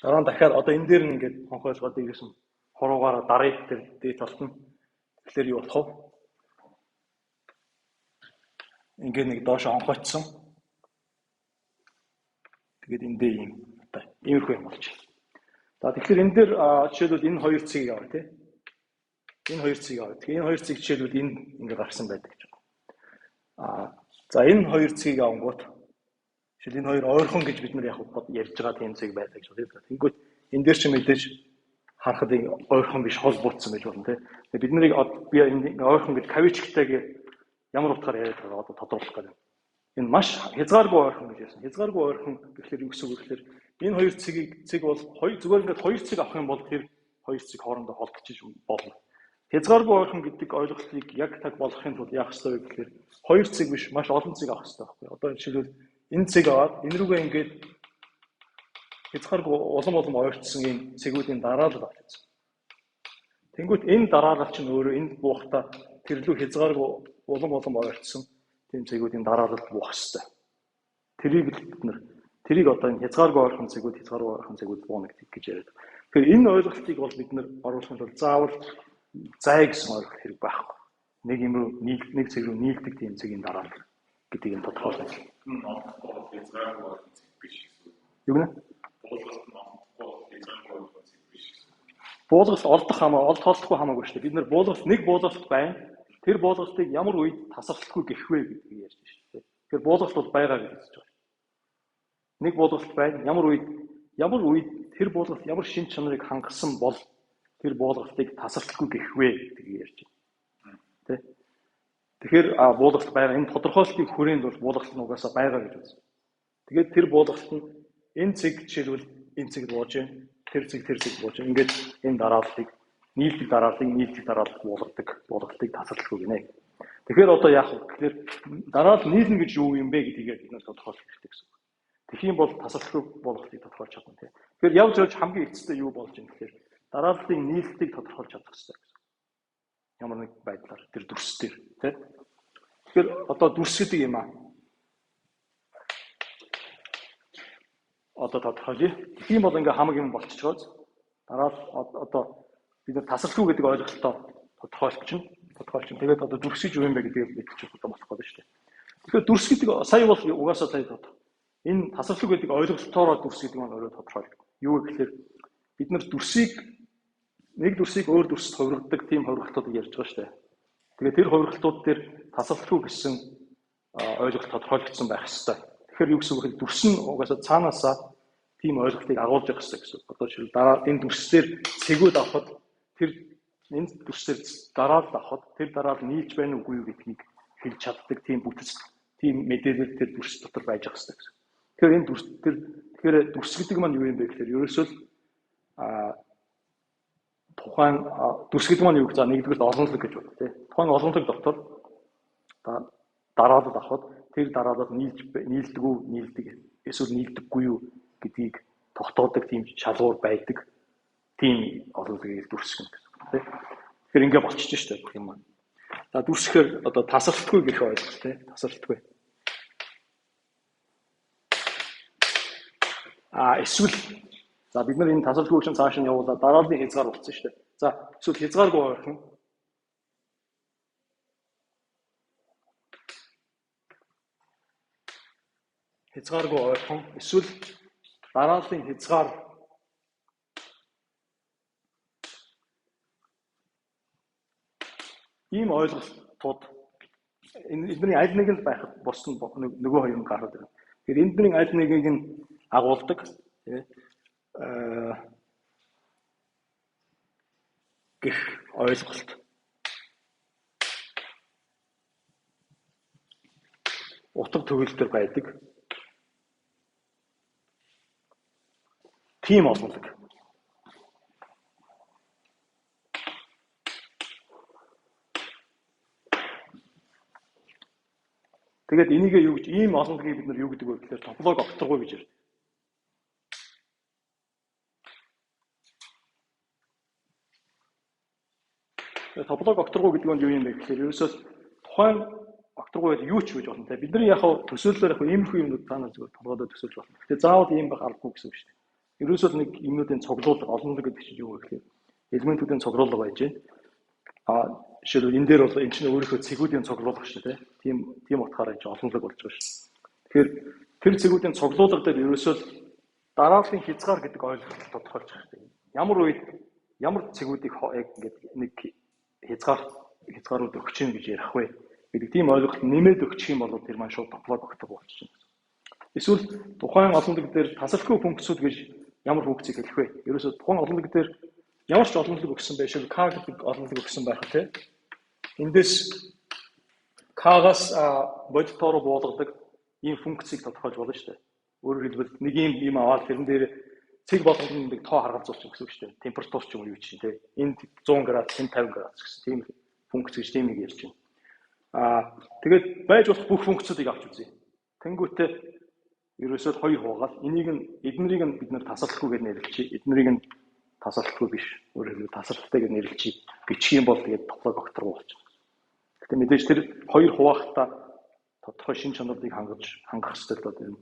Дараа нь дахиад одоо энэ дээр нь ингээд хонхойлгоод ирсэн хоруугаараа дарыг тэр дээд толтно. Тэгэхээр юу болох вэ? Ингээд нэг доош хонхойтсон. Тэгээд эндээ ийм одоо иймэрхүү юм болж байна. За тэгэхээр энэ дээр жишээлбэл энэ хоёр цэгийг аваа тий. Энэ хоёр цэгийг аваа. Тэгэхээр энэ хоёр цэг жишээлбэл энэ ингээ гарсан байдаг гэж байна. За энэ хоёр цэгийг авангууд жишээл энэ хоёр ойрхон гэж бид нар яг ярьж байгаа тийм цэг байдаг гэж байна. Тэнгүүт энэ дээр ч мэдээж харахад ойрхон биш хол буутсан байж болно тий. Тэгээд бид нарыг би энэ ойрхон гэж кавичгтайг ямар утгаар яриад байгаа одоо тодруулах гэдэг. Энэ маш хязгааргүй ойрхон гэж ярьсан. Хязгааргүй ойрхон гэхэлэр юу гэсэн үг гэхээр энэ хоёр цэг бол зүгээр ингээд хоёр цэг авах юм бол тэр хоёр цэг хоорондоо холдчих болно. Хязгааргүй ойрхон гэдэг ойлголтыг яг таг болгохын тулд яах ёстой вэ гэхээр хоёр цэг биш маш олон цэг авах ёстой байхгүй. Одоо жишээлбэл энэ цэг аваад энэ рүүгээ ингээд хязгааргүй улам ойртсон ийм цэгүүдийн дараалал авчихсан. Тэнгүүт энэ дараалал чинь өөрөө энд буухтаа тэрлүү хязгааргүй улам ойртсон тийм цэгүүдийн дараалал буух ёстой. Тэрийг одоо энэ хязгааргүй ойрхон цэгүүд бууна гэж яриад. Тэгэхээр энэ ойлголтыг бол бид нар оруулахын тулд заавал зай гэсэн ойлголт хэрэг байхгүй. Нэг цэг рүү нийлдэг тийм цэгийн дараалал гэдгийг нь тодорхойлно. Юу гэнэ? Буулгалт олдохгүй хамаагүй шүү дээ. Бид нар нэг буулгалт байна. Тэр буулгалтыг ямар үед тасралтгүй гэх вэ гэдгийг ярьж байна шүү дээ. Тэгэхээр буулгалт бол байгаа гэж хэлж байна. Нэг буулгалт байна. Ямар үед тэр буулгалт ямар шин чанарыг хангасан бол тэр буулгалтыг тасралтгүй гэх вэ гэдгийг ярьж байна. Тэ? Тэгэхээр буулгалт байгаа. Энэ тодорхойлолтын хүрээнд бол буулгалт нь угаасаа байгаа гэж байна. Тэгээд тэр буулгалт нь энэ цэг жишээлбэл энэ цэгд бууж байна. Тэр цэг бууж байна. Ингээд энэ нийлдэг дараалал буулгалтыг тасралтгүй гинэ. Тэгэхээр одоо яах вэ гэхээр дараалал нийлнэ гэж юу юм бэ гэдгийг бид нар тодорхойлох хэрэгтэй гэсэн үг. Тэгхийн бол тасралтгүй буулгалтыг тодорхойлж чадна тийм. Тэгэхээр явж хамгийн эцэстээ юу болж юм гэхээр дарааллын нийлэлтийг тодорхойлж чадах хэрэгтэй гэсэн. Ямар нэг байдлаар тэр дүрс дээр тийм. Тэгэхээр одоо дүрс гэдэг юм аа. Одоо тодорхойлъё. Тийм бол ингээ хамаг юм болчихгооз дараалал одоо бид нар тасралтгүй гэдэг ойлголтоо тодорхойлчихно. Тэгээд одоо дүрс гэж юу юм бэ гэдгийг мэдчих одоо болох гэдэг шүү дээ. Тэгэхээр дүрс гэдэг сая бол угаасаа сая тодорхой. Энэ тасралтгүй гэдэг ойлголтоороо дүрс гэдэг нь өөрөө тодорхойлдог. Юу гэхээр бид нар нэг дүрсийг өөр дүрсэд хувиргадаг тийм хувиргалтуудыг ярьж байгаа шүү дээ. Тэгээд тэр хувиргалтууд дээр тасралтгүй гэсэн ойлголт тодорхойлогдсон байх ёстой. Тэгэхээр юу гэсэн үг вэ? Дүрс нь угаасаа цаанаасаа тийм ойлголтыг агуулж явах ёстой гэсэн. Одоо жишээл энэ дүрсээр цэгүүд авахд энэ дүрсээр дараалал авахд тэр дараалал нийлж байна уу үгүй юу гэдгийг хэлж чаддаг тийм бүтэц тийм мэдээлэл тэр дүрс дотор байж ах хэрэгтэй гэсэн. Тэгэхээр энэ дүрс гэдэг маань юу юм бэ гэхээр ерөөсөө тухайн дүрс гэдэг маань юу гэж нэгдүгээр олонлог гэж байна тийм. Тухайн олонлог дотор дараалал авахд тэр дараалал нийлдэг үү, эсвэл нийлдэггүй юу гэдгийг тогтоодог тийм шалгуур байдаг. тийм олонлогийг дүрсгэн гэсэн тийм. Тэгэхээр ингээ болчихж штэ бүх юм. За дүрсэхээр одоо тасралтгүй гэх ойлголт тийм тасралтгүй. Эсвэл за бид нар энэ тасралтгүй чинь цааш нь явуулаад дарааллын хязгаар болсон штэ. За эсвэл хязгааргүй ойрхон эсвэл дарааллын хязгаар ийм ойлголтууд эдний аль нэг нь байх болсон нөгөө хоёр нь гараад байна. Тэгэхээр эдний аль нэгийг нь агуулдаг гэх ойлголт. Утга төгөлдөр байдаг. Тийм олонлог. Тэгээд энийг юу гэж ийм олонлогийг бид нар юу гэдэг вэ гэхээр тополог окторгүй гэж ярьдаг. Тополог окторгүй гэдэг нь юу юм бэ гэхээр ерөөсөө тухайн окторгүй юу ч гэж болно те. Бидний яг төсөөллөөр яг иймэрхүү юмнууд та нар зөвхөн толгойдоо төсөөлж болно. Гэтэ заавал ийм байх аргагүй гэсэн үг шүү дээ. Ерөөсөө нэг юмнуудын цуглуулга олонлог гэдэг чинь юу вэ гэхээр элементүүдийн цуглуулга байж байна. Жишээлбэл энэ дээр бол энэ чинь өөрийнхөө цэгүүдийн цуглуулга шүү дээ. Тийм утгаараа энэ олонлог болж байгаа шүү. Тэгэхээр тэр цэгүүдийн цуглуулга дээр ерөөсөө дарааллын хязгаар гэдэг ойлголт тодорхойлж байгаа юм. Ямар үед ямар цэгүүдийг яг ингээд нэг хязгаарууд өгч юм гэж ярих вэ гэдэг тийм ойлголт нэмээд өгчих юм бол тэр маань шууд тополог окторгүй болчихно. Эсвэл тухайн олонлог дээр тасралтгүй функцүүд гэж ямар функцийг хэлэх вэ? Ерөөсөө тухайн олонлог дээр ямар ч олонлог өгсөн байшгүй k гэдэг олонлог өгсөн байх тийм. Эндээс k-гаас бодитоор буулгадаг ийм функцийг тодорхойлж болно шүү дээ. Өөрөөр хэлбэл нэг ийм аваад тэрэн дээр цэг болгоно нэг тоо харгалзуулчих гэсэн үг шүү дээ. Температур ч юм уу юу чинь тийм. Энд 100 градус, энд 50 градус гэсэн тийм функц гэж тийм нэг ярьж байна. Тэгээд байж болох бүх функцүүдийг авч үзье. Тэнгүүтээ ерөөсөө хоёр хуугаал энийг нь эднэрийг нь бид нэр тасралтгүй гэж нэрлэчихье. Эднэрийг нь тасралтгүй биш. Өөрөөр хэлбэл тасралттай гэж нэрлэчихье. Бичих юм бол тэгээд тополог окторгүй болчихно. Гэтэ мэдээж тэр хоёр хуваахтаа тодорхой шин чанарыг хангах хэрэгтэй л байна.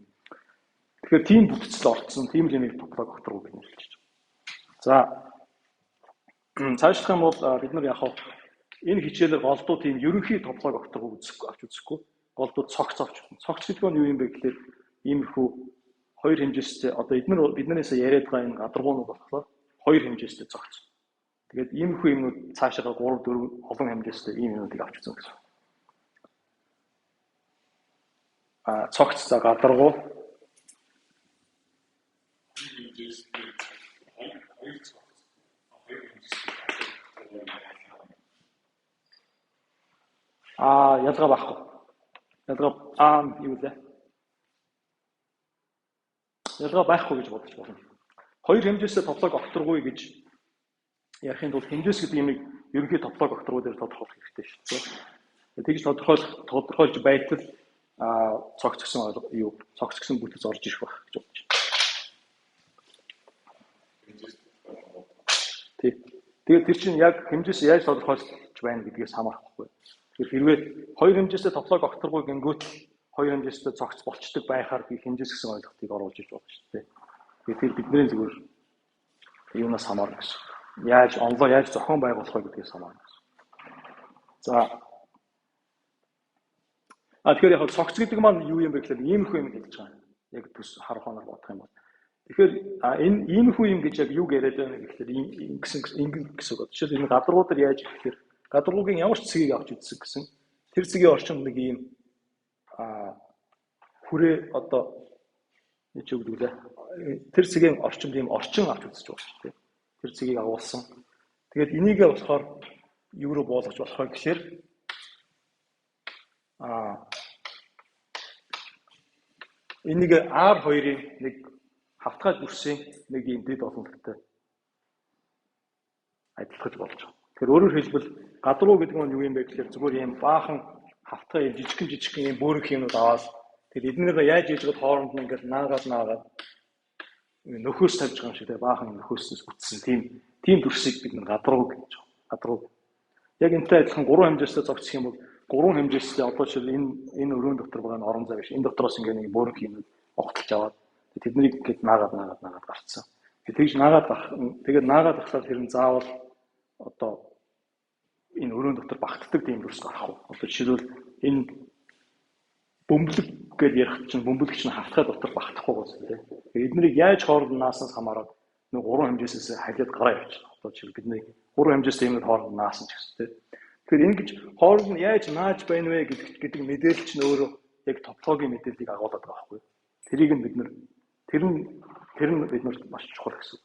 Тэгэхээр тийм бүтцэл орцсон, тийм л юмыг тополог окторгүй гэж нэрлэж байна. За цаашлах юм бол бид нар яг энэ хичээлээр голдуу тийм ерөнхий тополог окторгүй авч үзэхгүй. Голдуу цогц авч үзсэн. Цогц гэдэг нь юу юм бэ гэхээр иймэрхүү хоёр хэмжээстэй одоо биднээс яриад байгаа энэ гадаргуунууд болохоор хоёр хэмжээстэй цогц. Тэгээд иймэрхүү юмнууд цаашаа 3 4 олон хэмжээстэй ийм юмнуудыг авч үзэн гэсэн. Цогц за гадаргуу ялгаа байхгүй. Ялгаа юу вэ? Ялгаа байхгүй гэж бодож байна. Хоёр хэмжээсээ тополог окторгүй гэж ярихын тулд хэмжээс гэдэг юмыг ерөнхий тополог окторгүй дээр тодорхойлох хэрэгтэй шүү дээ. Тэгж тодорхойлж байтал цогц гэсэн бүтэц орж ирэх байх гэж бодож байна. Тэгээд тэр чинь яг хэмжээс яаж тодорхойлж байна гэдгээс хамаарах байхгүй. Тэгэхээр хэрвээ хоёр хэмжээсээ тополог окторгүй гингүүт хоёр хэмжээстэй цогц болчдөг байхаар би хэмжээс гэсэн ойлголтыг оруулж иж болно шүү дээ. Тэгэхээр бидний зүгээр юунаас хамаарна гэсэн. Яаж зохион байгуулах вэ гэдгээс хамаарна гэсэн. За тэгэхээр яг цогц гэдэг маань юу юм бэ гэхээр иймэрхүү юм хэлж байгаа. Яг төс харах хоноор бодох юм бол. Тэгэхээр энэ иймэрхүү юм гэж яг юу яриад байна гэхээр ингэ гэсэн үг. Жишээл энэ гадаргуудаар яаж ихээр гадаргуугийн ямар ч цэгийг авч үзсэн гэсэн. Тэр цэгийн орчинд нэг ийм хүрээ одоо нэг юу гэдэг вэ? Тэр цэгийн орчинд ийм орчин авч үзэж байгаа шүү дээ. Тэр цэгийг агуулсан. Тэгээд энийгээ болохоор юу руу буулгаж болох вэ гэхээр энийг R2-ийн нэг хавтгай дүрсийн нэг ийм дэд олонлогтой адилхаж болж байгаа. Тэгэхээр өөрөөр хэлбэл гадруу гэдэг нь юу юм бэ гэхээр зүгээр ийм баахан хавтгай жижигхэн ийм бөөрөнх юмуд аваад тэр эднэрээ яаж хийж байгаад хооронд нь ингээд наагаад нөхөөс тавьж байгаа юм шиг те баахан нөхөөснөөс бүтсэн тийм дүрсийг бид нар гадруу гэж байна. Гадруу. Яг энэтэй адилхан 3 хэмжээстэй зогсох юм бол 3 хэмжээстэй одоо жишээл энэ өрөөнд дотор байгаа нь орон зай биш. Энэ дотроос ингээ нэг бөөрөнх юм огтлж аваад тэднийг ингээд наагаад гарцсан. Тэгж тэгээд наагаад ахлаар тэр нь заавал одоо энэ өрөөнд дотор багтдаг тийм дүрс гарах уу. Одоо жишээлбэл энэ бөмбөлөг гэж ярих чинь бөмбөлөгч нь хавтгай дотор багтахгүй гоос тийм. Эднийг яаж хооронд нааснаас хамаарат нэг 3 хэмжээсээс халиад гараа явчихна. Одоо жишээл бидний 3 хэмжээстэй юмнууд хооронд наасан ч гэсэн тийм. Тэгэхээр ингэж хооронд нь яаж нааж байна вэ гэдэг мэдээлэл чинь өөрөө яг топологийн мэдээллийг агуулдаг байгаа байхгүй. Тэрийг нь бид нар тэр нь биднэрт маш чухал гэсэн.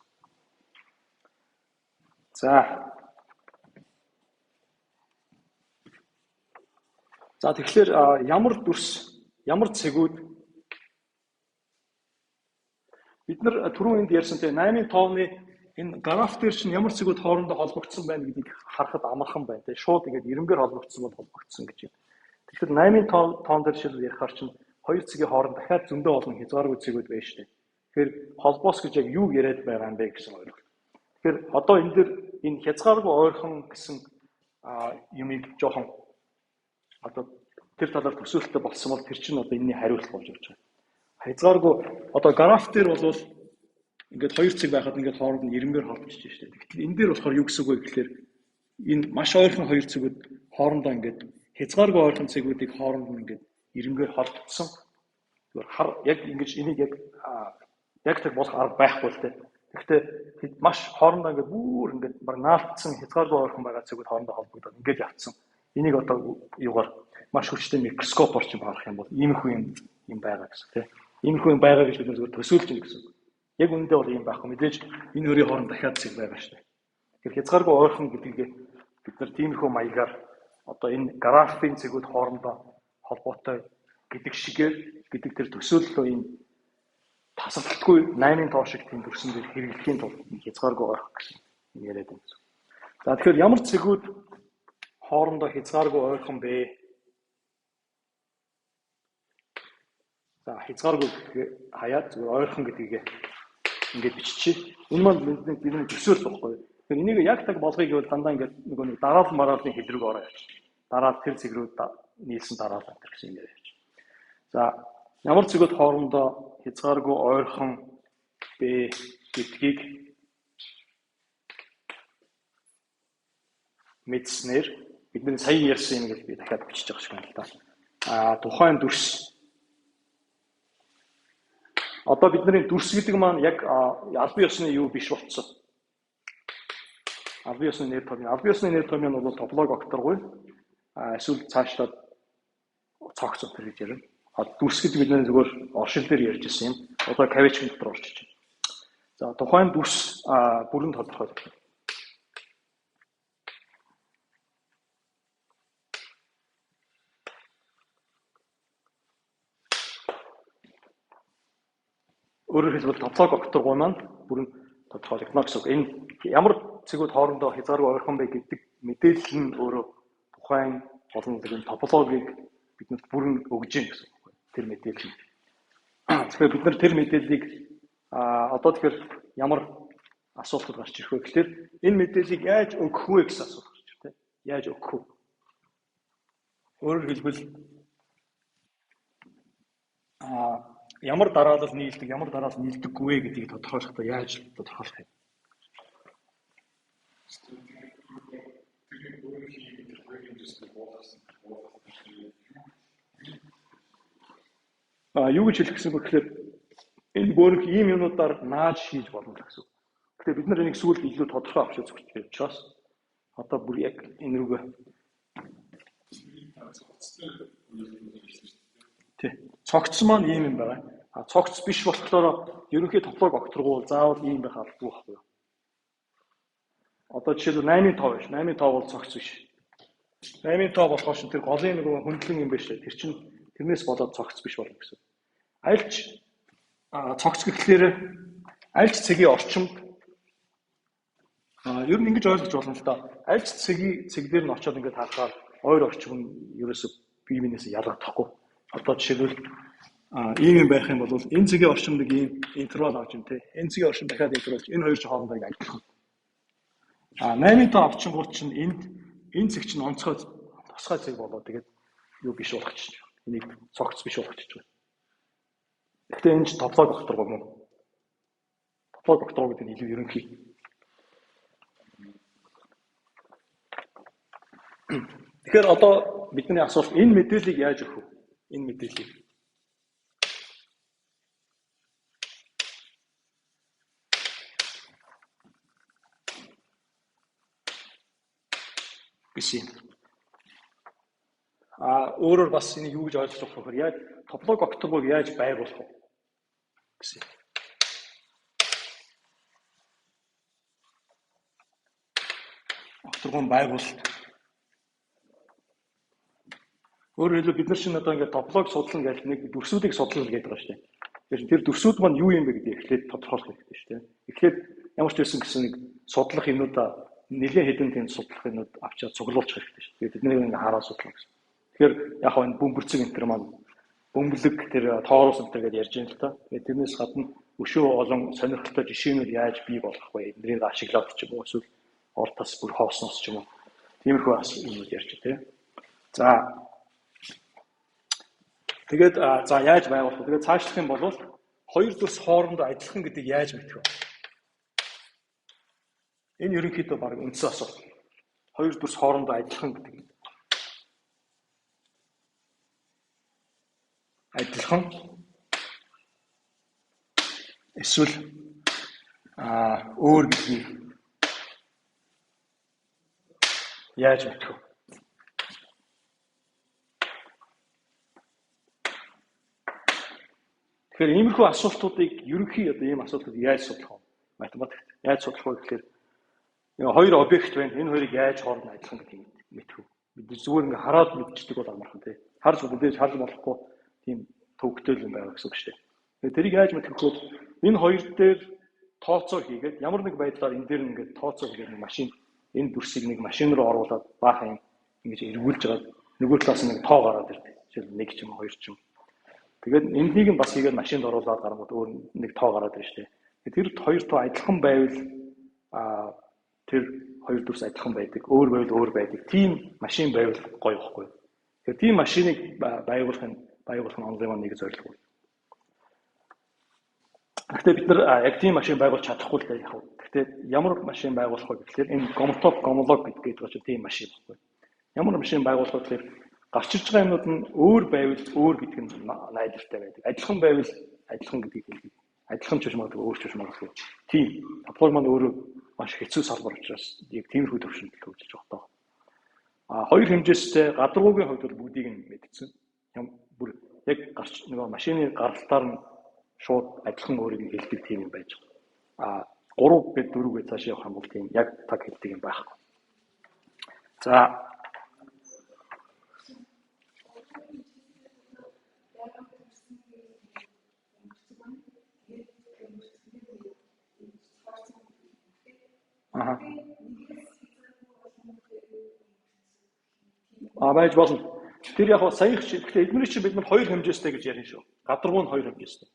За тэгэхээр ямар дүрс, ямар цэгүүд бид нар түрүүн энд ярьсан тийм 8-ын тоовны энэ граф дээр чинь ямар цэгүүд хоорондоо холбогдсон байна гэдгийг харахад амархан байна. Тийм шууд ингээд ирэмгээр холбогдсон бол холбогдсон гэж юм. Тэгэхээр 8-ын тоон дээр шил ярихаар чинь хоёр цэгийн хооронд дахиад зөндөө олон хязгааргүй цэгүүд байна шүү дээ. Тэгэхээр холбоос гэж яг юу яриад байгаа юм бэ гэсэн ойлголт. Тэгэхээр одоо энэ дээр энэ хязгааргүй ойрхон гэсэн юмыг жоохон одоо тэр талаар төсөөлтөй болсон бол тэр чинь одоо энэний хариулт болж ирж байгаа. Хязгааргүй одоо граф дээр бол ингээд хоёр цэг байхад ингээд хооронд нь ирэмгээр холбогдож шүү дээ. Тэгэхээр энэ дээр болохоор юу гэсэн үг вэ гэхээр энэ маш ойрхон хоёр цэгүүд хоорондоо ингээд хязгааргүй ойрхон цэгүүдийг хооронд нь ингээд ирэмгээр холбогдсон. Яг ингэж энийг яг тэг болох арга байхгүй л дээ. Гэхдээ маш хоорондоо ингээд бүр ингээд баг наалтсан хязгааргүй ойрхон байгаа цэгүүд хоорондоо холбогдоод ингээд явцсан. Энийг одоо юугаар маш хүчтэй микроскопоор ч харах юм бол иймэрхүү юм байгаа гэсэн тийм. Иймэрхүү юм байгаа гэж бид нар зөвхөн төсөөлж байна гэсэн. Яг үүндээ бол юм байхгүй мэдээж энэ хоёрын хооронд дахиад цэг байгаа шүү дээ. Тэгэхээр хязгааргүй ойрхон гэдгийг бид нар тиймэрхүү маягаар одоо энэ графын цэгүүд хоорондоо холбоотой гэдэг тэр төсөөллөө энэ тасралтгүй 8-ын тоо шиг тийм төрсөн дээр хэрэглэхийн тулд хязгааргүй ойрхон гэсэн юм яриад байна. За тэгэхээр ямар цэгүүд хоорондоо хязгааргүй ойрхон бэ? За хязгааргүй хаяад зүгээр ойрхон гэдгийг ингээд биччихье. Энэ маань бидний төсөөлөл баггүй. Тэгэхээр энийг яг таг болгоё гэвэл дандаа ингээд нэг дараалал мараалын хэл рүү ороо явчих. Дараа тэр цэг рүү нийлсэн дараалал энэ гэсэн юм явчих. За ямар цэгүүд хоорондоо хязгааргүй ойрхон бэ гэдгийг мэдснээр бидний сая ярьсан юм гэж би дахиад бичиж байгаа шиг байна л да. Тухайн дүрс. Одоо бидний дүрс гэдэг маань яг албан ёсны юу биш болцсон. Албан ёсны нэр томьёо нь бол топологокторгүй. Эсвэл цаашлаад цогц өтер гэж ярина. Дүрс гэдэг бидний зүгээр оршил дээр ярьж ирсэн юм. Одоо кавичн дотор орчиж байна. За тухайн дүрс бүрэн тодорхойлох. Өөрөөр хэлбэл топологокторгүй маань бүрэн тодорхойлогдно гэсэн үг. Энэ ямар цэгүүд хоорондоо хязгааргүй ойрхон бэ гэдэг мэдээлэл нь өөрөө тухайн олон зэрэг топологийг бидэнд бүрэн өгж гин гэсэн үг. Тэр мэдээлэл. Тэгэхээр бид нар тэр мэдээллийг одоо тэгэхээр ямар асуултууд гарч ирэх вэ гэхээр энэ мэдээллийг яаж өгөх вэ гэсэн асуулт гарч ирэх тийм. Яаж өгөх вэ? Өөрөөр хэлбэл ямар дараалал нийлдэг, ямар дараалал нийлдэггүй вэ гэдгийг тодорхойлохдоо яаж тодорхойлох юм? Юу гэж хэлэх гэсэн бэ гэхээр энэ бөөрөх ийм юмнуудаар нааж хийж болно гэсэн. Гэхдээ бид нар энийг сүүлд илүү тодорхой авч үзэх гэж учраас одоо бүр яг энэ рүүгээ цогц маань ийм юм байгаа. Цогц биш болохоор ерөнхий топологокторгүй заавал ийм байх албагүй байхгүй юу? Одоо жишээлбэл 8-ын тоо биш. 8-ын тоо бол цогц биш. 8-ын тоо болохоор шин тэр голын нэг хөндлөн юм биш. Тэр чинь тэрнээс болоод цогц биш болно гэсэн. Альч цогц гэхлээр альч цэгийн орчимд ер нь ингэж ойлгож болно л да. Альч цэг дээр нь очиод ингэж харахаар ойр орчим нь ерөөсө бие биенээс ялгагдахгүй. Одоо жишээлбэл Ийм юм байх юм бол энэ цэгийн орчимд нэг ийм интервал авч юм те. Энэ цэгийн орчим дахиад интервал энэ хоёр ч хоорондоо адилхан. 8-ын тоо авчингууд чинь энэ цэг чинь онцгой тусгай цэг болоо тэгээд юу биш болгочих. Энийг цогц биш болгочих. Гэхдээ энэ ч топлог докторгоо мөн. Топлог докторгоо гэдэг нь илүү ерөнхий. Тэгэхээр одоо бидний асуулт энэ мэдээллийг яаж өгөх вэ? Энэ мэдээллийг гэсэн. Өөрөөр бас энийг юу гэж ойлгох вэ гэхээр яаж топлог докторгоог яаж байгуулах вэ гэсэн. Докторгоо байгуулалт. Өөрөөр хэлбэл бид нар чинь одоо ингээд топлог судлал гэж нэг дүрсүүдийг судлал гэдэг байгаа шүү дээ. Тэгэхээр тэр дүрсүүд маань юу юм бэ гэдгийг эхлээд тодорхойлох хэрэгтэй шүү дээ. Эхлээд ямар ч байсан гэсэн нэг судлах юмнуудаа нэлээд хэдэн тийм судлах юмнууд авчаад цуглуулчих хэрэгтэй шүү дээ. Тэгээд бидний ингээд хараа судлах гэсэн. Тэгэхээр яг хаа энэ бөмбөрцөг энтер маань бөмбөлөг тэр тоорос энтер гэдээ ярьж байна л та. Тэгээд тэрнээс гадна өшөө олон сонирхолтой жишээнүүд яаж бий болох вэ? Эднийг ашиглаад ч юм уу эсвэл ортос бүр хоосноос ч юм уу. Тиймэрхүү юмуд ярьж байна тийм. За тэгээд за яаж байгуулах вэ? Тэгээд цаашлах юм бол хоёр дүрс хоорондоо адилхан гэдэг яаж мэдэх вэ? Энэ ерөнхийдөө баг үндсэн асуулт. Хоёр дүрс хоорондоо адилхан гэдэг. Адилхан эсвэл өөр гэдгийг яаж мэдэх вэ? Тэгэхээр иймэрхүү асуултуудыг ерөнхий одоо ийм асуултууд яаж судлах вэ? Математикт яаж судлах вэ гэхээр хоёр объект байна. Энэ хоёрыг яаж хоорондоо адилхан гэдгийг мэдэх үү? Бид зүгээр ингээ хараад мэдчихдэг бол амархан тий. Харж болохгүй тийм төвөгтэй юм байгаа гэсэн үг шүү дээ. Тэгэхээр тэрийг яаж мэдэх вэ? Энэ хоёр дээр тооцоо хийгээд ямар нэг байдлаар энэ дээр ингээд тооцоо хийгээд нэг машин энэ дүрсийг нэг машин руу оруулаад баахан ингэж эргүүлж байгаа нөгөө талаас нэг тоо гараад ирдэг. Жишээл 1 ч юм уу 2 ч юм. Тэгээд энийг нь бас хийгээд машинд оруулаад гарангууд өөр нэг тоо гараад ирж штэ. Тэр хоёр тоо адилхан байвал тэр хоёр дүрс адилхан байдаг. Өөр байвал өөр байдаг. Тийм машин байвал гоё ихгүй. Тэгэхээр тийм машиныг байгуулах нь онлайн маань нэг зорилго байна. Гэхдээ бид нар яг тийм машин байгуулж чадахгүй л яг. Гэхдээ ямар машин байгуулах вэ гэхээр энэ гомлог гэдэг чинь тийм машин байхгүй. Ямар машин байгуулах вэ гэхээр гарч ирж байгаа юмнууд нь өөр байвал өөр гэдэг нь найдвартай байдаг. Адилхан байвал адилхан гэдгийг хэлдэг. Адилхан ч биш магадгүй өөр ч биш магадгүй. Тийм. Топлог маань өөрөө маш хэцүү салбар учраас яг тиймэрхүү төвшөнд хөгжиж байгаа тоо. Хоёр хэмжээстэй гадаргуугийн хувьд бол бүгдийг нь мэдсэн. Бүр яг гарч нөгөө машины гаралтаар нь шууд адилхан өөрийг нь хэлдэг тийм юм байж байгаа. 3 гээд 4 гээд цааш явах юм бол тийм яг таг хэлдэг юм байхгүй. За байж болно. Тэр яг сая их гэхдээ эдгээр чинь бид нар хоёр хэмжээстэй гэж ярина шүү. Гадаргуу нь хоёр хэмжээстэй.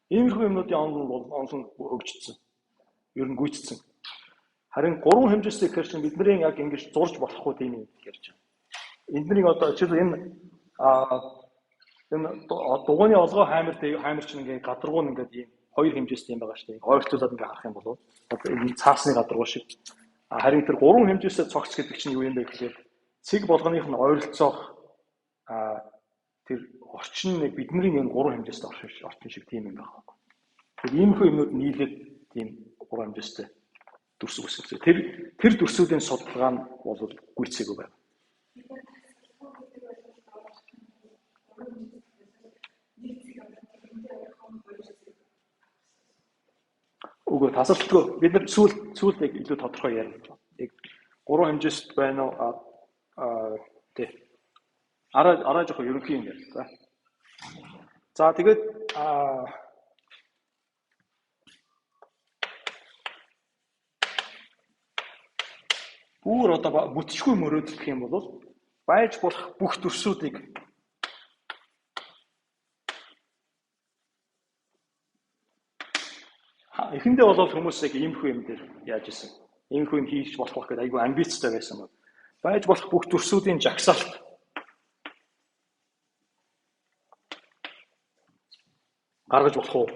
Иймэрхүү юмнуудын онлон хөгжиж ер нь гүйцэтгэсэн. Харин 3 хэмжээстэй гэхээр чинь бидний яг ингэж зурж болохгүй тийм юм ярьж байна. Энднийг одоо жишээ энэ дугууны олгоо хаймар чинь ингээд гадаргуу нь ингээд ийм хоёр хэмжээстэй юм байгаа шүү дээ. Ойртуулаад ингээд харах юм бол энэ цаасны гадаргуу шиг. Харин тэр 3 хэмжээстэй цогц гэдэг чинь юу юм бэ гэхээр цэг болгоных нь ойролцоох тэр орчин нэг бидний энэ 3 хэмжээстэй орчин шиг тийм юм байна. Тэгэхээр иймэрхүү юмнууд нийлээд тийм 3 хэмжээстэй дүрс үүсгэж. Тэр дүрсүүдийн судалгаа нь бол гүйцээгүй байна. Үгүй тасралтгүй. Бид нар сүүлд яг илүү тодорхой ярина. Яг 3 хэмжээст байна уу? Тэг. Араа жоох ерөнхий юм ярина. За тэгээд бүр одоо бүтчгүй мөрөөдөл гэх юм бол байж болох бүх дүрсүүдийг эхэндээ болоод хүмүүс яг иймэрхүү юм дээр яаж исэн. Иймэрхүү юм хийж болох гэдэг айгүй амбицтай байсан бол байж болох бүх төрсүүдийн жагсаалт гаргаж болох уу?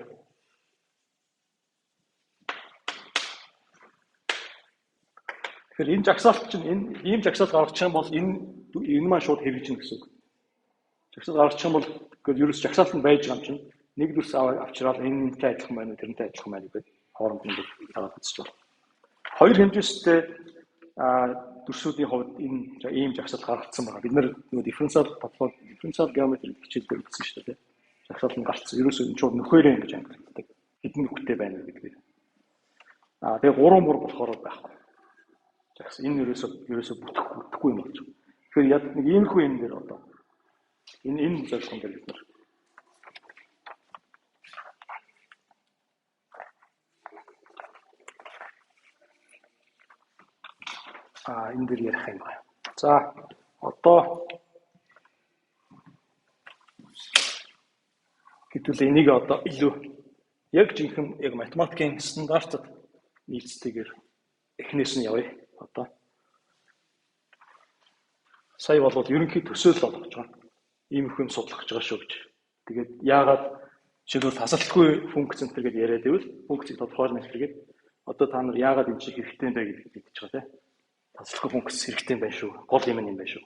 Тэгэхээр энэ жагсаалт чинь ийм жагсаалт гаргачих юм бол энэ маань шууд хэрэгжинэ гэсэн үг. Жагсаалт гаргачих юм бол ерөөс жагсаалт нь байж байгаа юм чинь нэг дүрс авчраад энэтэй адилхан байна уу, тэрнтэй адилхан байна уу гэдэг хооронд нь дараад үзэж байна. Хоёр хэмжээстэй дүрсүүдийн хувьд энэ ийм жагсаалт гаргагдсан байна. Бид нэр дифференциал геометри хичээлээр үзсэн шүү дээ. Жагсаалт нь гарцсан. Ерөөсөө энэ шууд нөхөрөө ингэж ангилдаг. Хэдэн нөхөртэй байна вэ гэдгийг. Тэгээ 3 бүр болохоор байхгүй. Жагсаалт энэ ерөөсөө бүтэхгүй юм болж байна. Тэгэхээр яг нэг иймэрхүү юм дээр одоо энэ зорилгон дээр бид нар энэ дээр ярих юм байна. За одоо хэдүүл энийг одоо илүү яг жинхэнэ яг математикийн стандартад нийцтэйгээр эхнээс нь явъя. Одоо сая болвол ерөнхий төсөөлөл болгож байгаа. Иймэрхүү юм судлах гэж байгаа шүү гэж. Тэгээд яагаад жишээлбэл тасалдалгүй функц гэдэг яриад байвал функцийг тодорхойлно гэхэд одоо та нар яагаад энэ чинь хэрэгтэй юм бэ гэдгийг хэлж байгаа тийм. Тасалдалгүй функц хэрэгтэй юм байна шүү. Гол юм байна шүү.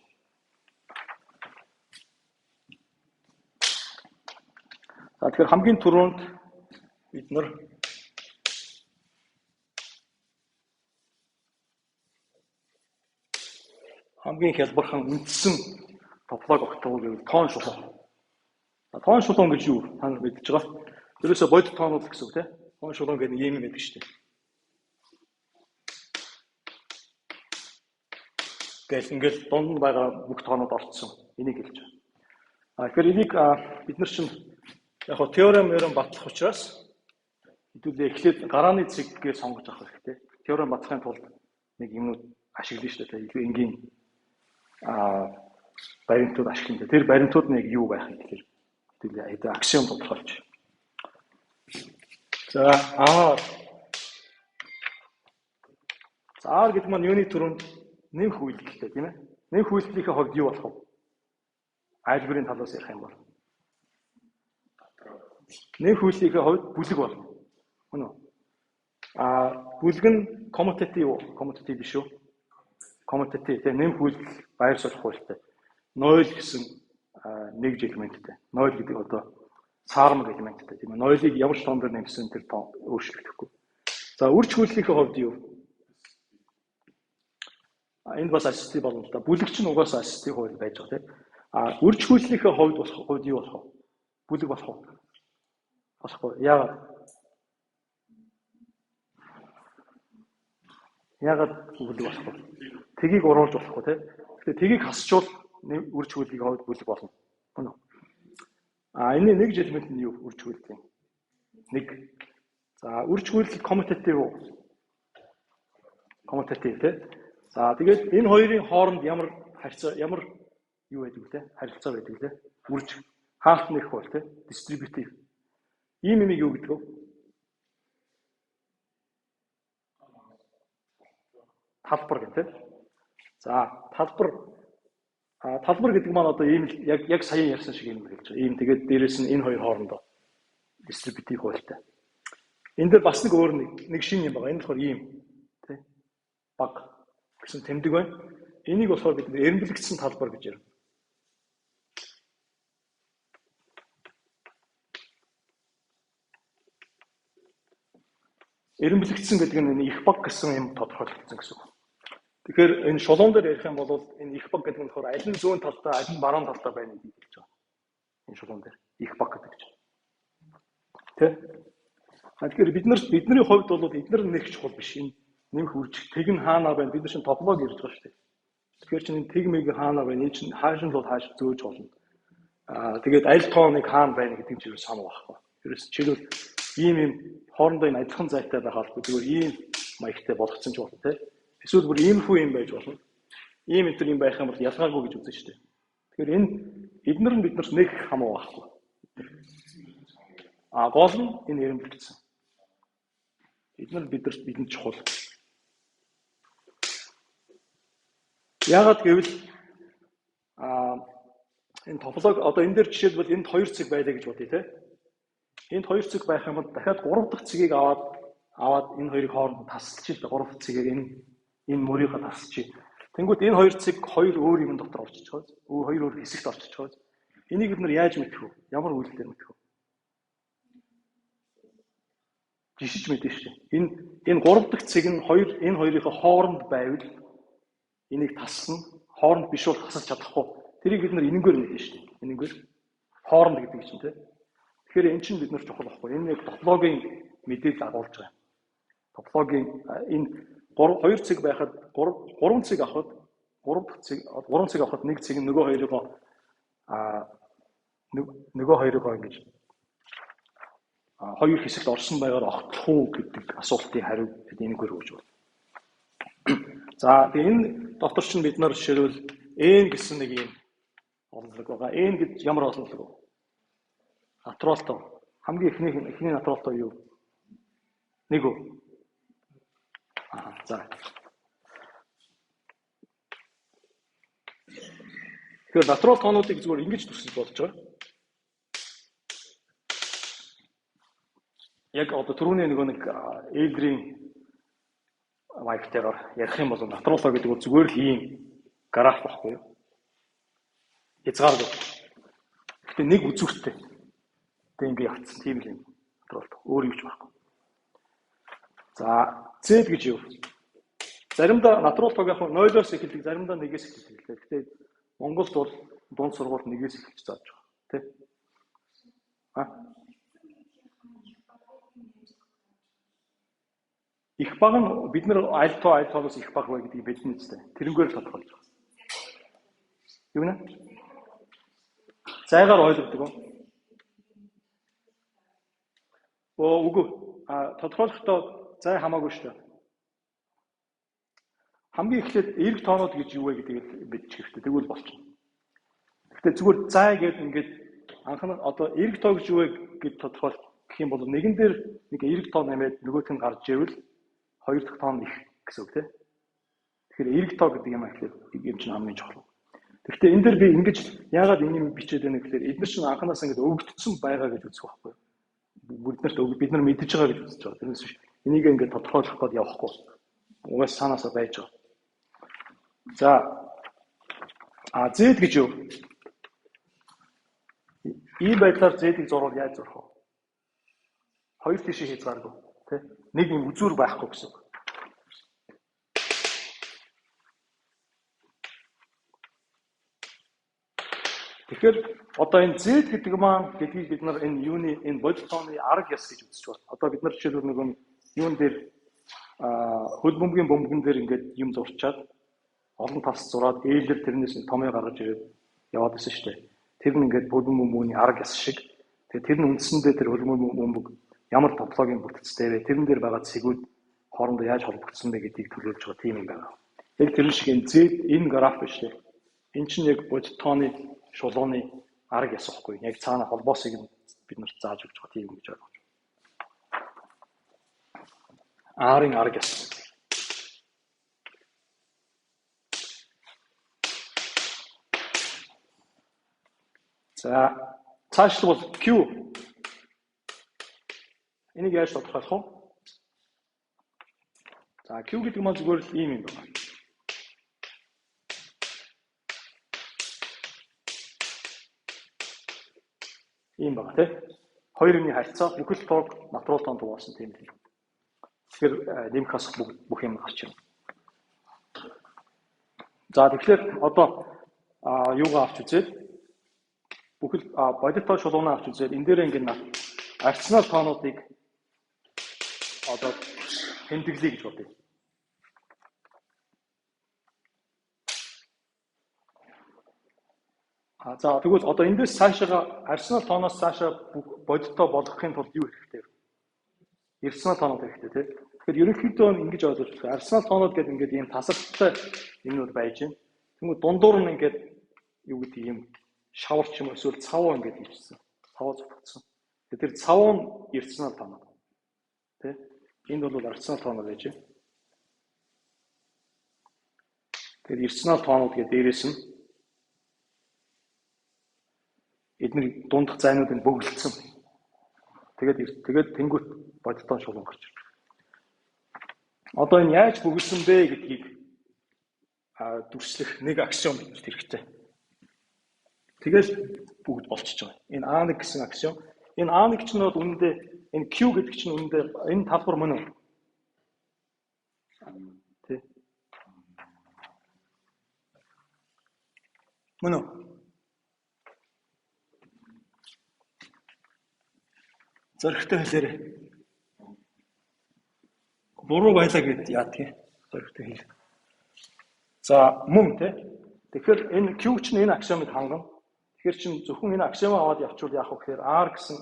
За тэгэхээр хамгийн түрүүнд бид нар хамгийн хялбархан үндсэн топлог огтгоо гэвэл тоон шулуун. Тоон шулуун гэж юу? Та нар мэдж байгаа. Тэрөөсөө бодит тоонууд гэсэн үг тийм. Тоон шулуун гэдэг юм байдаг шүү дээ. Гэтэл ингээл дунд нь байгаа бүх тоонууд орцсон. Энийг хэлж байгаа. Тэгэхээр энийг бид нар чинь яг хоо теорем батлах учраас хэдүүлээ эхлээд гарааны цэгийг сонгож авах хэрэгтэй. Теорем батлахын тулд нэг юмнууд ашиглана шүү дээ. Илүү энгийн баримтууд ашиглана. Тэр баримтууд нэг юу байх юм тэгэхээр хэдүүлээ аксиом тодорхойлж. За R гэдэг маань юуны төрөнд нэмэх үйлдэлтэй тийм ээ. Нэмэх үйлдэлийн хувьд юу болох вэ? Альберийн талаас ярих юм бол нэмэх үйлдэлийн хувьд бүлэг болно. Үнэ үү? Бүлэг нь коммутатив биш үү? Коммутатив тийм нэмэх үйлдэл байр суурь хуультай. 0 гэсэн нэг элементтэй. 0 гэдэг одоо цаармаг элементтэй тийм ээ. 0-ыг ямар ч тоон дээр нэмсэн тэр тоон өөрчлөгдөхгүй. За үрж хөллөлийн хувьд юу? Энд бас ассистив болно л да. Бүлэг чинь угаасаа ассистив хууль байж байгаа тийм. Үрж хөллөлийн хувьд юу болох вэ? Бүлэг болох уу? Болохгүй. Яагаад бүлэг болохгүй? Тгийг уруулж болохгүй тийм. Тэгэхээр тгийг хасчвал үрж хөллөлийн хувьд бүлэг болно. Үнэ үү? Энэ нэг элемент нь юу? Үрж хөллийн. Нэг. За үрж хөллөлийн коммутатив тийм. За тэгээд энэ хоёрын хооронд ямар юу байдаг вэ? Харилцаа байдаг лээ. Үрж хаалт нэх бол тийм. Дистрибьютив. Ийм юм юу гэдэг вэ? Талбар гэх тийм. За талбар гэдэг маань одоо ийм яг сая ярьсан шиг юм хэлж байгаа. Ийм тэгээд дээрэс нь энэ хоёр хоорондоо дистрибьютив хуультай. Энд дээр бас нэг өөр нэг шинэ юм байгаа. Энэ болохоор ийм тийм баг гэсэн тэмдэг байна. Энийг болохоор бид эренбэлэгдсэн талбар гэж ярив. Эренбэлэгдсэн гэдэг нь их баг гэсэн юм тодорхойлогдсон гэсэн үг. Тэгэхээр энэ шулуун дээр ярих юм бол энэ их баг гэдэг нь болохоор аль нь зүүн талтай, аль нь баруун талтай байна гэж хэлж байгаа. Энэ шулуун дээр их баг гэдэг чинь. Тэ? Тэгэхээр бидний хувьд бол эдгээр нэг чухал биш. Энэ нэмэх үрж тэг нь хаана байна? Бид нар чинь топлог ярьж байгаа шүү дээ. Тэгэхээр чинь энэ тэг мэг хаана байна? Энэ чинь хааш нь бол хааш зөөж болно. Тэгээд аль тооныг хаана байна гэдэг чинь санаа байхгүй. Тэрээс жишээлбэл ийм хоорондоо энэ адилхан зайтай байх албагүй зүгээр ийм маягтай болгоцсон ч болно тийм. Эсвэл бүр иймэрхүү юм байж болно. Ийм энэ төр юм байх юм бол ялгаагүй гэж үзэн шүү дээ. Тэгэхээр энэ эднэр нь биднэрт нэг хамаа байхгүй. Гол нь энэ эренбэлэгдсэн. бидэнд чухал. Яагаад гэвэл энэ топологи одоо энэ дээр жишээлбэл энд 2 цэг байлаа гэж бодъё те. Энд 2 цэг байх юм бол дахиад 3 дахь цэгийг аваад энэ хоёрыг хооронд тасалчих. 3 дахь цэгийг энэ мөрийг тасалчих. Тэнгүүд энэ 2 цэг 2 өөр юм дотор орчиж байгаа. 2 өөр хэсэгт орчиж байгаа. Энийг бид нар яаж мэдэх вэ? Ямар үйлдэлээр мэдэх вэ? Жишиж мэдэн шүү дээ. Энэ 3 дахь цэг нь энэ хоёрын хооронд байвал энийг таслана. Хооронд биш бол тасалж чадахгүй. Тэрийг бид нар энэнгээр мэдэн шүү дээ. Энэнгээр хооронд гэдэг чинь тийм. Тэгэхээр эн чинь бид нар чухал байхгүй. Энэ яг топологийн мэдээлэл агуулж байгаа. Топологийн энэ 2 цэг байхад 3 цэг авахд 3 цэг авахд нэг цэг нөгөө хоёроо ингэж хоёр хэсэгт орсон байгаар огтлох уу гэдэг асуултын хариу энэгээр өгч байна. За тэгээ энэ дотор чинь бид нар жишээлбэл n гэсэн нэг юм олонлог байгаа. N гэж ямар олонлог вэ? Натуралтай. Хамгийн эхний натуралтай юу? Нэг үү? За. Тэгэхээр натурал тоонуудыг зүгээр ингэж төсөж болж байгаа. Яг одоо түрүүний нэг Эйдрийн вайктайгаар ярих юм бол натуралоо гэдэг нь зүгээр л ийм граф байхгүй юу? Хязгааргүй. Гэтэ нэг үзүүртэй. Тэг ингэ явцсан тийм л юм натурал. Өөр юу ч байхгүй. За, Z гэж юу? Заримдаа натурал тог яг 0-оос эхэлдэг, заримдаа 1-ээс эхэлдэг. Гэтэ Монголд бол дунд сургуульд 1-ээс эхэлж зааж байгаа. Тэ? Их баг нь бид нар аль тоолоос их баг вэ гэдгийг бидний үстэй. Тэрнгээр л тодорхойлж байгаа. Юу нэ? Зайгаар ойлгодог уу? Үгүй. Тодорхойлохдоо зай хамаагүй шүү дээ. Хамгийн эхлээд эрг тоонууд гэж юу вэ гэдгийг мэдчих хэрэгтэй. Тэгвэл болчихно. Гэхдээ зүгээр зай гэдэг ингээд анхны одоо эрг тоо гэж юу вэ гэж тодорхойлох гэх юм бол нэгэн дээр нэг эрг тоо нэмээд нөгөөх нь гарч ивэл хоёр дахь тоо нь их гэсэн үг тийм. Тэгэхээр эрг тоо гэдэг юм ахлаа юм чинь хамгийн чухал. Гэхдээ энэ дээр би ингэж яагаад энийг бичээд байна гэхээр эдгээр чинь анханаас ингэж өгөгдсөн байгаа гэж үзэх байхгүй юу? Бид нар мэдж байгаа гэж үзэж байгаа. Тэрнээс биш. Энийг ингэж тодорхойлох гээд явахгүй. Угаас санаасаа байж байгаа. За Z гэж юу? Ийм байдлаар Z-ийг зурвал яаж зурах вэ? Хоёр тишээ хязгааргүй, тий? Нэг юм үзүүр байхгүй гэсэн. Тэгэхээр одоо энэ Z гэдэг маань гэдгийг бид нар энэ юуны энэ бодитооны арга яс гэж үзэж байна. Одоо бид нар жишээлбэл нэг юун дээр хөл бөмбөгийн бөмбөгөн дээр ингээд юм зурчаад олон тас зураад ээлэр тэрнээс томьёо гаргаж ирээд яваад байсан шүү дээ. Тэр нь ингээд хөл бөмбөгийн арга яс шиг. Тэгээ тэр нь үндсэндээ тэр хөл бөмбөг ямар топологийн бүтцтэй вэ? Тэрэн дээр байгаа цэгүүд хоорондоо яаж холбогдсон бэ гэдгийг төлөөлж байгаа тийм юм байна. Яг тэр шиг энэ Z энэ граф биш үү? Энэ чинь яг бодитооны шулууны арга яс واخгүй. Яг цаана холбоосыг бид нар зааж өгч байгаа тийм гэж ойлгож байна. R-ын арга яс. За цаашлбал Q. Энийг яаж тодорхойлох вэ? За Q гэдэг нь зүгээр л ийм юм байна. Ийм байна тий. Хоёр юмны харьцаа бүхэл тоог натурал тоон дугаарсан тийм л. Тэгэхээр нэмэх асах бүх юм гарч ирнэ. За тэгэхээр одоо юугаа авч үзээд бүхэл бодитоо шулуунаа авч үзээд энэ дээр ингээд арцнал тоонуудыг одоо тэмдэглэе гэж бодъё. За тэгвэл одоо эндээс цаашаа арсенал тооноос цаашаа бодитоо болгохын тулд юу хэрэгтэй вэ? Арсенал тоонууд хэрэгтэй тийм. Тэгэхээр ерөнхийдөө ингэж ойлгож байна. Арсенал тоонууд гэдэг ингээд ийм тасалтай юмнууд байж байна. Тэгмээ дундуур нь ингээд юу гэдэг юм шавар ч юм уу эсвэл цавуу ингээд хийчихсэн. Цавуу зүтгэсэн. Тэр цавуу нь арсенал тоонууд. Тэ? Энд бол арцнал тоонууд байж байна. Тэгэхээр ирцнал тоонууд гэдэг дээрээс нь эдний дундх зайнуудыг бөглөцсөн. Тэгээд тэнгуут бодитон шулуун гарч ирж байна. Одоо энэ яаж бөглсөн бэ гэдгийг дүрслэх нэг аксиом бид хэрэгтэй. Тэгэл бүгд болчихж байгаа. Энэ A1 гэсэн аксиом. Энэ A1 чинь бол үнэндээ энэ Q гэдэг чинь үнэндээ энэ талбар мөн үү? Тэ. Мөн үү? Зоригтой хэлээрэй. Буруу байлаа гэд яадгийг зоригтой хэл. За мөн тэ. Тэгэхээр энэ Q чинь энэ аксиомыг хангана. Тэгэхээр чинь зөвхөн энэ аксиомоо аваад явуул яах вэ гэхээр R гэсэн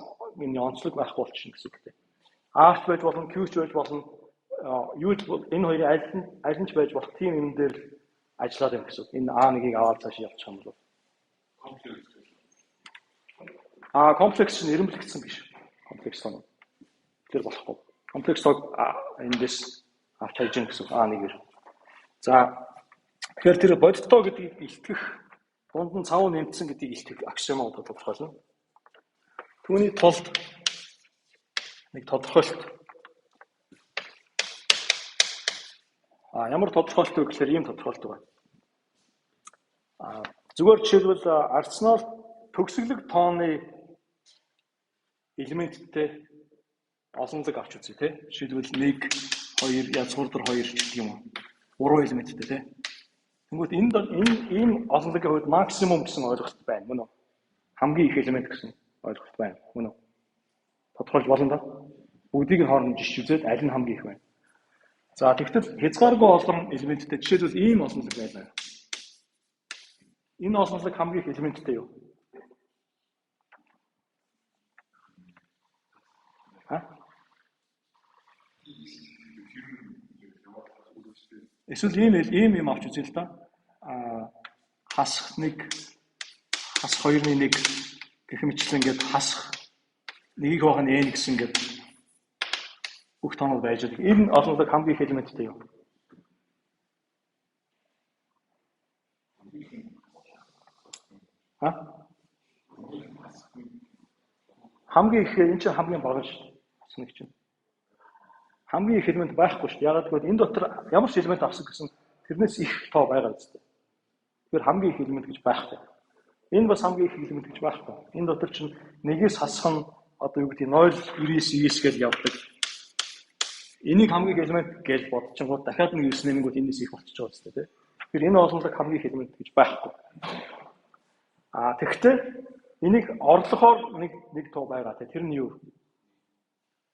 энэ онцлог байхгүй болчихно гэсэн үг тийм. R ч байж болно, Q ч байж болно. Юу энэ хоёрын аль нь ч байж болох тийм юм дээр ажиллаад юм гэсэн үг. Энэ A1-ыг аваад цааш явуучих юм бол комплекс нь ирэмблэгдсэн биш. Комплекс тоо. Тэр болохгүй. Комплекс тоо эндээс авч хайж гэн гэсэн A1-ээр. За тэгэхээр тэр бодиттоо гэдгийг илтгэх дунд нь цав нэмсэн гэдгийг илтгэх аксиомоо тодорхойлно. Түүний тулд нэг тодорхойлт. Ямар тодорхойлт вэ гэхээр ийм тодорхойлт байна. Зүгээр жишээлбэл арцнал төгсгөлөг тооны элементтэй олон зэг авч үзье тий. Жишээлбэл 1 2 язгуурдар 2 гэдэг юм уу. 3 элементтэй тий. Тэгвэл энэ ийм олон зэгийн хувьд максимум гэсэн ойлголт байна мөн үү? Хамгийн их элемент гэсэн ойлголт байна мөн үү? Тодорхойлж болно да. Бүгдийг нь хооронд жишж үзээд аль нь хамгийн их байна. За тэгвэл хязгааргүй олон элементтэй жишээлбэл ийм олон зэг байна. Энэ олон зэг хамгийн их элементтэй юу? Эсвэл ийм авч үзье л да. Хасах 1, хасах 2-ны 1 гэх мэтлэн ингээд хасах 1-ийг байгаа нь n гэсэн ингээд бүх тоонууд байж байгаа. Энэ олон зэг хамгийн их элементтэй юу? Хамгийн их энэ чинь хамгийн бага шүү. Нэг чинь. Хамгийн их элемент байхгүй шүү. Ягаад гэвэл энэ дотор ямар ч элемент авсан гэсэн тэрнээс их тоо байгаа үстэй. Тэгэхээр хамгийн их элемент гэж байхгүй. Энэ бас хамгийн их элемент гэж байхгүй. Энэ дотор чинь нэгээс хасах нь одоо юу гэдэг 0, 9, 9 гэж явдаг. Энийг хамгийн их элемент гэж бодчихгоо дахиад нэг 9 нэмэнгүүт энэс их болчихж байгаа үстэй тий. Тэгэхээр энэ олонлог хамгийн их элемент гэж байхгүй. Тэгэхдээ энийг орлохоор нэг тоо байгаа тий. Тэр нь юу?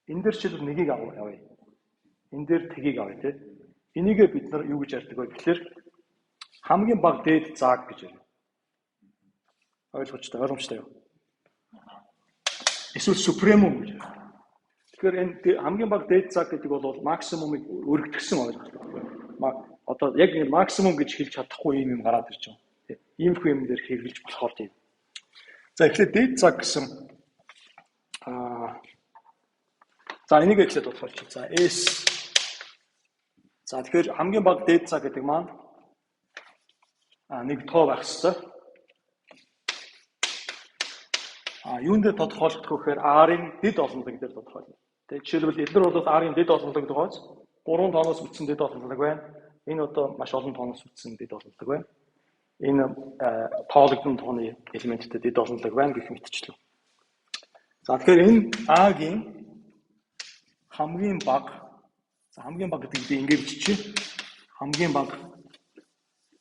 Энэ дээр ч нэгийг авъя. Энэ дээр тгийг авъя тий. Энийгээ бид нар юу гэж ярьдаг вэ гэхээр хамгийн бага дээд зааг гэж ярьна. Ойлгомжтой юу? Эсвэл супремум гэж. Тэгэхээр энэ хамгийн бага дээд зааг гэдэг бол максимумыг өргөдгсөн ойлголт байна. Одоо яг ингэ максимум гэж хэлж чадахгүй юм гараад ирж байгаа. Иймэрхүү юм дээр хэрэглэж болохоор тийм. За эхлээд дээд заг гэсэн за энийг эхлээд тодорхойлчих. За S. За тэгэхээр хамгийн бага дээд заг гэдэг маань нэг тоо байх ёстой. Юунд дээр тодорхойлох гэхээр R-ын дэд олон зэг дээр тодорхойлно. Тэгээ жишээлбэл эдгээр бол R-ын дэд олон зэг тохиолж 3 тооноос бүтсэн дэд олон зэг байна. Энэ одоо маш олон тооноос бүтсэн дэд олон зэг байна. Энэ тоологдсон тооны элементтэй дэд олон зэг байна гэх мэтчлэн. За тэгэхээр энэ A-гийн хамгийн бага гэдэг нь ингээд бичиж хамгийн бага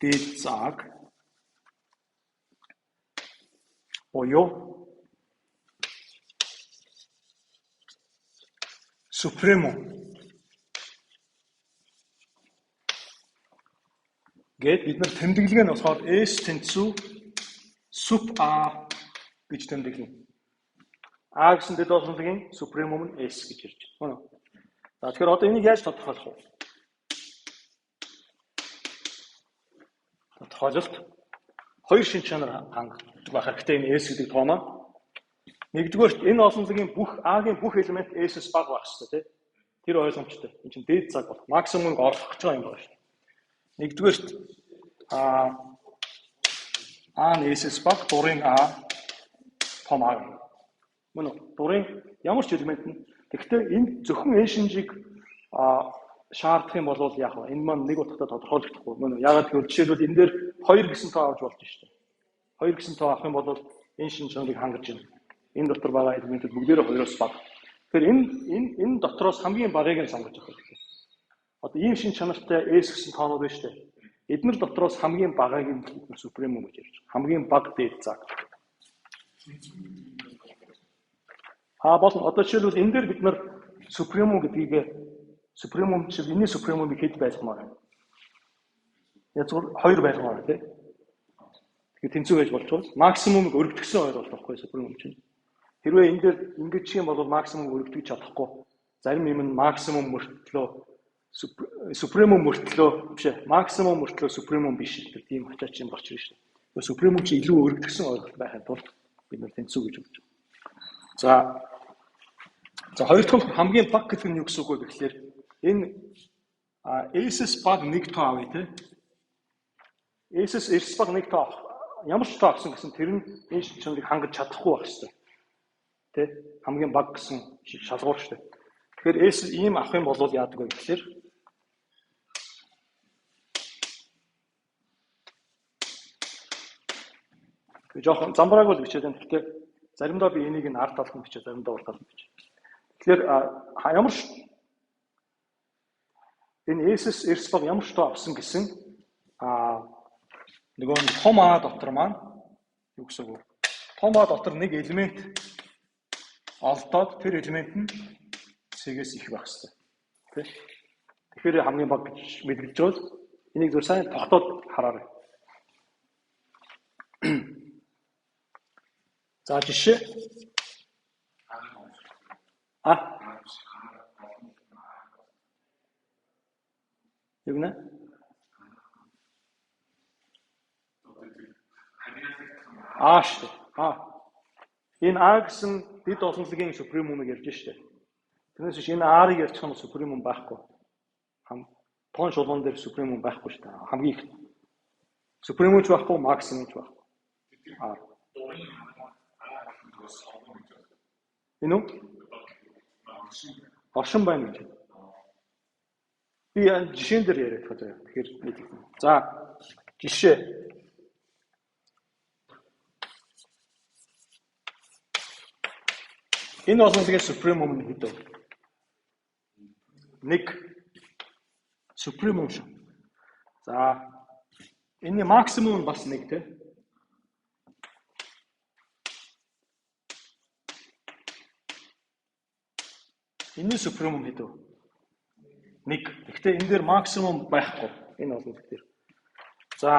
дээд заг буюу супремо гэд бид нар тэмдэглэгээ нь болохоор S тэнцүү суп A гэж тэмдэглэнэ. A гэсэн дэд олон зэгийн супремум нь S гэж ирж байна. За тэгэхээр одоо энийг яаж тодорхойлох вэ? Тодорхойлолт хоёр шинж чанар хангалттай байх хэрэгтэй энэ S гэдэг тоо маань. Нэгдүгээр энэ олон зэгийн бүх A-гийн бүх элемент S-с бага байх хэрэгтэй тийм. Тэр ойлгомжтой. Энэ чинь дээд цаг болох. Максимумыг оруулах гэж байгаа юм байна шүү дээ. Нэгдүгээрт А нэсэс баг дурын А том А. Мөн үү? Дурын ямар ч элемент нь. Гэхдээ энэ зөвхөн энэ шинжийг шаардах юм бол яах вэ? Энэ маань нэг утгатай тодорхойлогдохгүй. Мөн үү? Ягаад гэвэл жишээлбэл энэ дээр 2 гэсэн тоо авч болж шүү дээ. 2 гэсэн тоо авах юм бол энэ шинж чанарыг хангаж байна. Энэ дотор байгаа элементүүд бүгдээрээ 2-оос бага. Тэгэхээр энэ дотроос хамгийн багыг нь сонгож авах хэрэгтэй. Одоо ийм шинж чанартай S гэсэн тоонууд байна шүү дээ. Эднэр дотроос хамгийн багыг нь супремум гэж ярьж байгаа. Хамгийн бага дээд цаг. Болон одоо жишээлбэл энэ дээр бид нар супремум гэдгийг супремум чинь энэ супремумыг хэд байлгамаар байна. Язгуур 2 байлгамаар байна тийм. Тэгэхээр тэнцүү байж болж бол максимумыг өргөдгсөн 2 болох байхгүй супремум чинь. Хэрвээ энэ дээр ингэж юм бол максимум өргөдгөж чадахгүй. Зарим юм нь максимум мөртлөө супремум мөртлөө биш ээ. Максимум мөртлөө супремум биш гэдэг тийм ачаач юм болчих шүү дээ. Супремум чи илүү өргөдгсөн ойлголт байхад бол бид нар тэнцүү гэж үзэж байна. За хоёр дахь хамгийн баг гэдэг нь юу гэсэн үг вэ гэхээр энэ S-с баг 1 тоо авъя те. S-с баг 1 тоо ямар ч тоо авсан гэсэн тэр нь энэ шинжийг хангаж чадахгүй байх хэрэгтэй. Тэ хамгийн баг гэсэн шалгуур шүү дээ. Тэгэхээр S ийм авах юм бол яадаг вэ гэхээр жоохон замбрааг бол бичээд байна. Гэхдээ заримдаа би энийг ард талд нь бичээ, заримдаа урд талд нь бичээ. Тэгэхээр ямар ч энэ S баг ямар ч тоо авсан гэсэн нөгөө том А дотор маань юу гэсэн үг вэ? Том А дотор нэг элемент олдоод тэр элемент нь C-гээс их байх хэрэгтэй. Тэ? Тэгэхээр хамгийн баг гэж мэдрэгдэж байгаа. Энийг зөв сайн тогтоод хараарай. За жишээ. Юу гэнэ? Шүү дээ. Энэ А гэсэн дэд олонлогийн супремумыг ярьж штэ. Тэрнээс биш энэ R-ыг ярьчих юм супремум байхгүй. Тоон шулуун дээр супремум байхгүй штэ. Хамгийн их супремумч байхгүй, максимумч байхгүй. Энэ үү? Оршин байна гэж. Би жишээн дээр яриад байгаа. Тэгэхээр за жишээ. Энэ олонлогийн супремум нь хэд вэ? 1 супремум шүү. За энэ максимум бас 1 тий. Энэ супремум хэд вэ? 1. Гэхдээ энэ дээр максимум байхгүй. Энэ олонлог дээр. За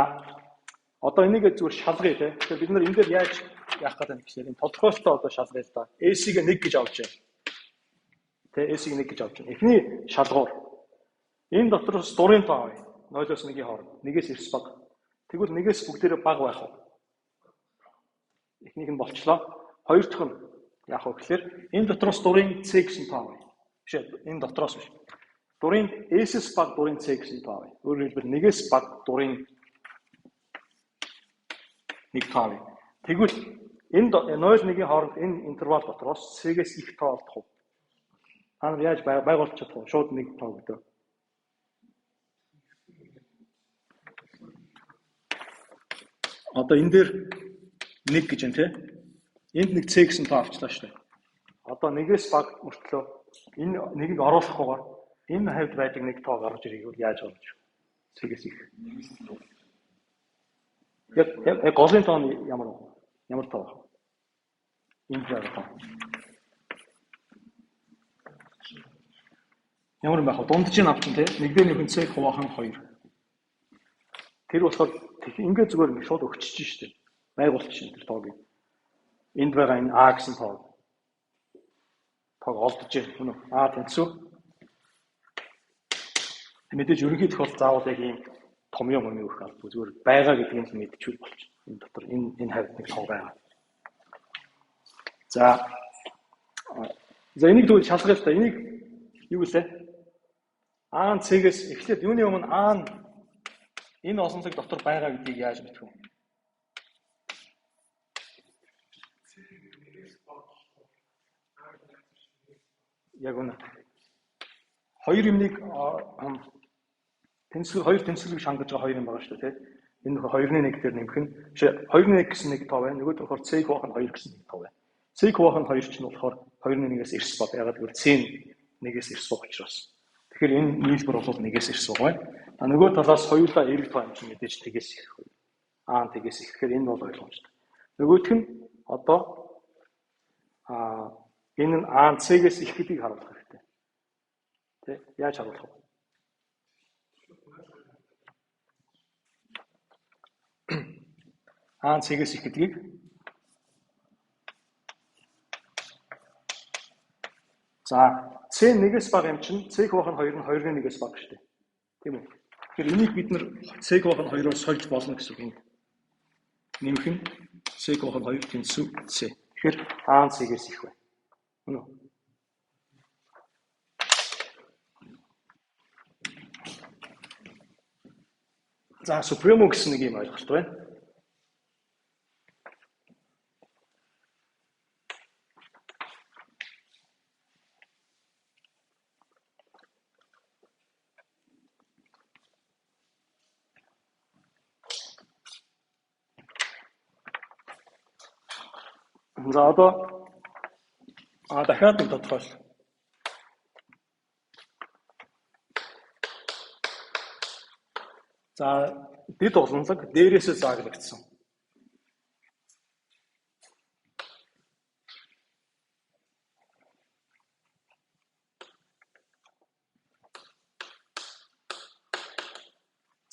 одоо энийг зүгээр шалгая тий. Тэгэхээр бид нар энэ дээр яаж яах гэдэг нь гэхээр энэ тодорхойлолтоо одоо шалгая л да. S-ийг 1 гэж авч байна. Тэ S-ийг 1 гэж авч байна. Эхний шалгуур. Энэ дотроос дурын тоо авъя. 0-оос 1-ийн хооронд. 1-ээс 9 баг. Тэгвэл 1-ээс бүгдээрээ баг байх уу? Эхнийх нь болчлоо. Хоёр дахь нь яах вэ гэхээр энэ дотроос дурын C гэсэн тоо авъя. Биш ээ, энэ дотроос биш. Дурын S-с баг дурын C гэсэн тоо авъя. Өөрөөр хэлбэл 1-ээс баг дурын 1 тоо авъя. Тэгвэл энэ 0-1-ийн хооронд энэ интервал дотроос C-гээс их тоо олдох уу? Та нар яаж байгуулж чадах вэ? Шууд 1 тоо гэдэг. Одоо энэ дээр 1 гэж байна тий. Энд нэг C гэсэн тоо авчлаа шүү дээ. Одоо 1-ээс баг мөртлөө энэ нэгийг оруулахгүйгээр энэ хавьд байдаг 1 тоо гарч ирэх бол яаж болж C-гээс их. Яг голын тоо нь ямар вэ? Ямар тоо вэ? Энэ тоо. Ямар юм байх вэ? Дундаж нь авчин тий. Нэг дээр нэг нь C хуваахан 2. Тэр болохоор ингээд зүгээр ингээд шууд өгчөж штэ. Байгуулчих энэ тоог. Энд байгаа энэ А гэсэн тоог олдож байна. А тэнцүү. Мэдээж ерөнхийдөө бол заавал яг ийм том юм өгөх албагүй зүгээр байгаа гэдгийг л мэдчихвэл болчих. Энэ дотор энэ хавьд нэг тоо байгаа. За энийг тэгвэл шалгая л та. Энийг юу гэлээ? А нь C-гээс эхлээд юуны өмнө А нь энэ осонцог дотор байгаа гэдгийг яаж мэдэх вэ? Яг үнэ. Хоёр юмныг хоёр тэнцвэрийг шангаж байгаа хоёр юм байгаа шүү дээ. Энэ 2-1 дээр нэмэх нь 2-1 гэсэн нэг тоо байна. Нөгөө болохоор C хуваах нь 2 гэсэн нэг тоо байна. C хуваах нь 2 чинь болохоор 2-1-ээс эрс баг. Ягаад гэвэл C нь 1-ээс эрс баг учраас. Тэгэхээр энэ нийлбэр бол 1-ээс эрс баг байна. А нөгөө талаас хоёулаа эрг тоо юм чинь мэдээж тэгээс ирэх үү. Аа тэгээс ирэхээр энэ бол ойлгомжтой. Нөгөөх нь одоо энэ нь А C-гээс их гэдгийг харуулах хэрэгтэй. Тэ? Яаж харуулах вэ? А C-гээс их гэдгийг за C 1-ээс бага юм чинь C хуваах нь 2 нь 2-1-ээс бага шүү дээ. Тийм үү? Тэгэхээр энийг бид нар C хуваах нь 2-оос сольж болно гэсэн үг юм. Нэмэх нь C хуваах нь 2 тэнцүү C. Тэгэхээр А C-гээс их байна. Үнэ үү? За Supremo гэсэн нэг юм ойлголт байна. За одоо дахиад нэг тодорхойл. За дэд уланлаг дээрээсээ зааглагдсан.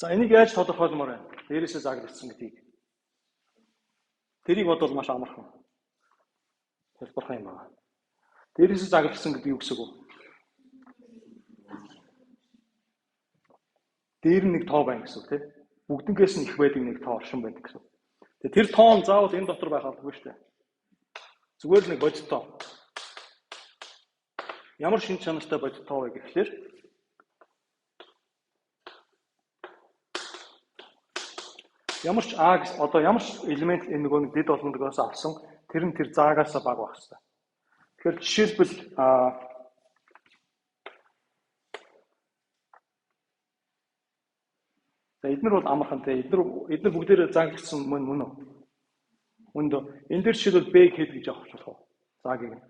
За энийг яаж тодорхойлмоор байна? Дээрээсээ зааглагдсан гэдгийг. Тэрийг бодвол маш амархан. Хэлбэрхэн юм байна. Дээрээсээ зааглагдсан гэдэг юу гэсэн үг вэ? Дээр нэг тоо байна гэсэн үг тийм. Бүгднгээс нь их байдаг нэг тоо оршин байдаг гэсэн. Тэгээ тэр тоон заавал энэ дотор байх албагүй шүү дээ. Зүгээр л нэг бодит тоо. Ямар шинж чанартай бодит тоо вэ гэхлээр ямар ч одоо ямар ч элемент энэ нөгөө дэд олондгоос авсан тэр нь тэр заагаас бага байх хэрэгтэй. Тэгэхээр жишээлбэл за эдгээр бол амархан те эдгээр бүгдээрээ зааглагдсан мөн үү? Үнд энэ дээр жишээлбэл бэг хэд гэж авах болох вэ? Заагийг нь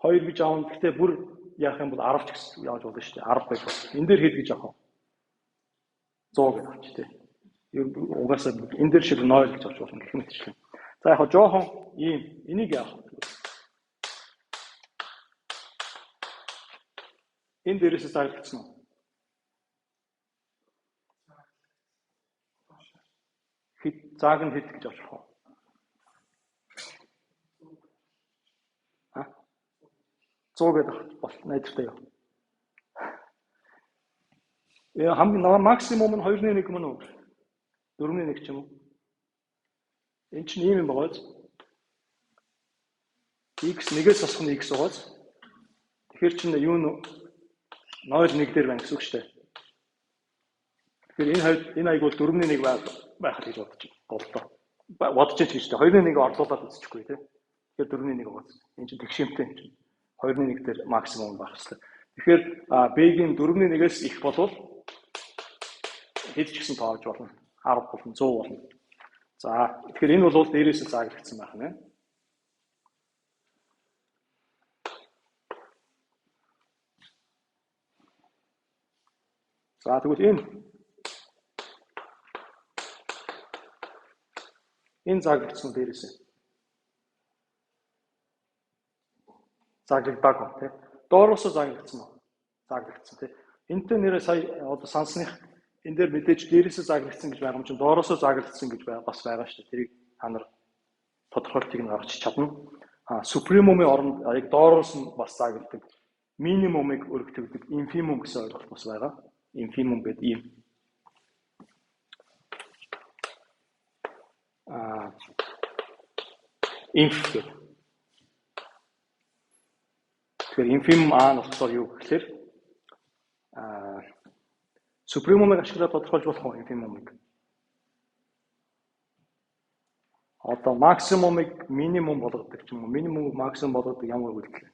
2 гэж аавна. Гэхдээ бүр яах юм бол 10 ч гэсэн явж болно шүү дээ. 10 байж болно. Энэ дээр хэд гэж авах вэ? 100 гэж авч те. Угаасаа энэ дээр шиг 0 гэж авч болно гэх мэтчлэн. За яг жоохон ийм энийг яах вэ? Энэ дээрээс зааглагдсан уу? Зааг нь хэд гэж авчих вэ? 100 гэдэг бол найдвартай юу? Хамгийн максимум нь 2-1 мөн үү? 4-1 ч юм уу? Энэ чинь ийм юм байгааз x 1-ээс асах нь x байгааз тэгэхээр чинь юу нь 0-1 дээр байна гэсэн үг шүү дээ. Тэгэхээр энэ аяг бол 4-1 байх гэж бодож байна. Бодож ч гэж дээ. 2-1 орлуулад үзчихгүй тийм. Тэгэхээр 4-1 байгааз. Энэ чинь тэгшэмтэй юм чинь. 2-1 дээр максимум байх хэрэгтэй. Тэгэхээр B-ийн 4-1-ээс их болвол хэд ч гэсэн тоож болно. 10 болно, 100 болно. За тэгэхээр энэ бол дээрээс зааглагдсан байх нь. За тэгвэл энэ зааглагдсан дээрээс зааглагдаагүй тий. Доороосоо зааглагдсан уу? Зааглагдсан тий. Энэтэй нэрээ сая одоо сансных энэ дээр мэдээж дээрээсээ зааглагдсан гэж байгаа юм чинь доороосоо зааглагдсан гэж бас байгаа шүү дээ. Тэрийг та нар тодорхойлтыг нь гаргаж чадна. Супремумын оронд яг доороос нь бас заагладаг. Минимумыг өргөтгдөг инфимум гэсэн ойлголт бас байгаа. Инфимум гэдэг ийм инф гэдэг. Тэгэхээр инфимум А нь болохоор юу гэхээр Супремумыг ашиглаад тодорхойлж болох уу инфимумыг? Одоо максимумыг минимум болгодог ч юм уу, минимумыг максимум болгодог ямар үйлдэл вэ?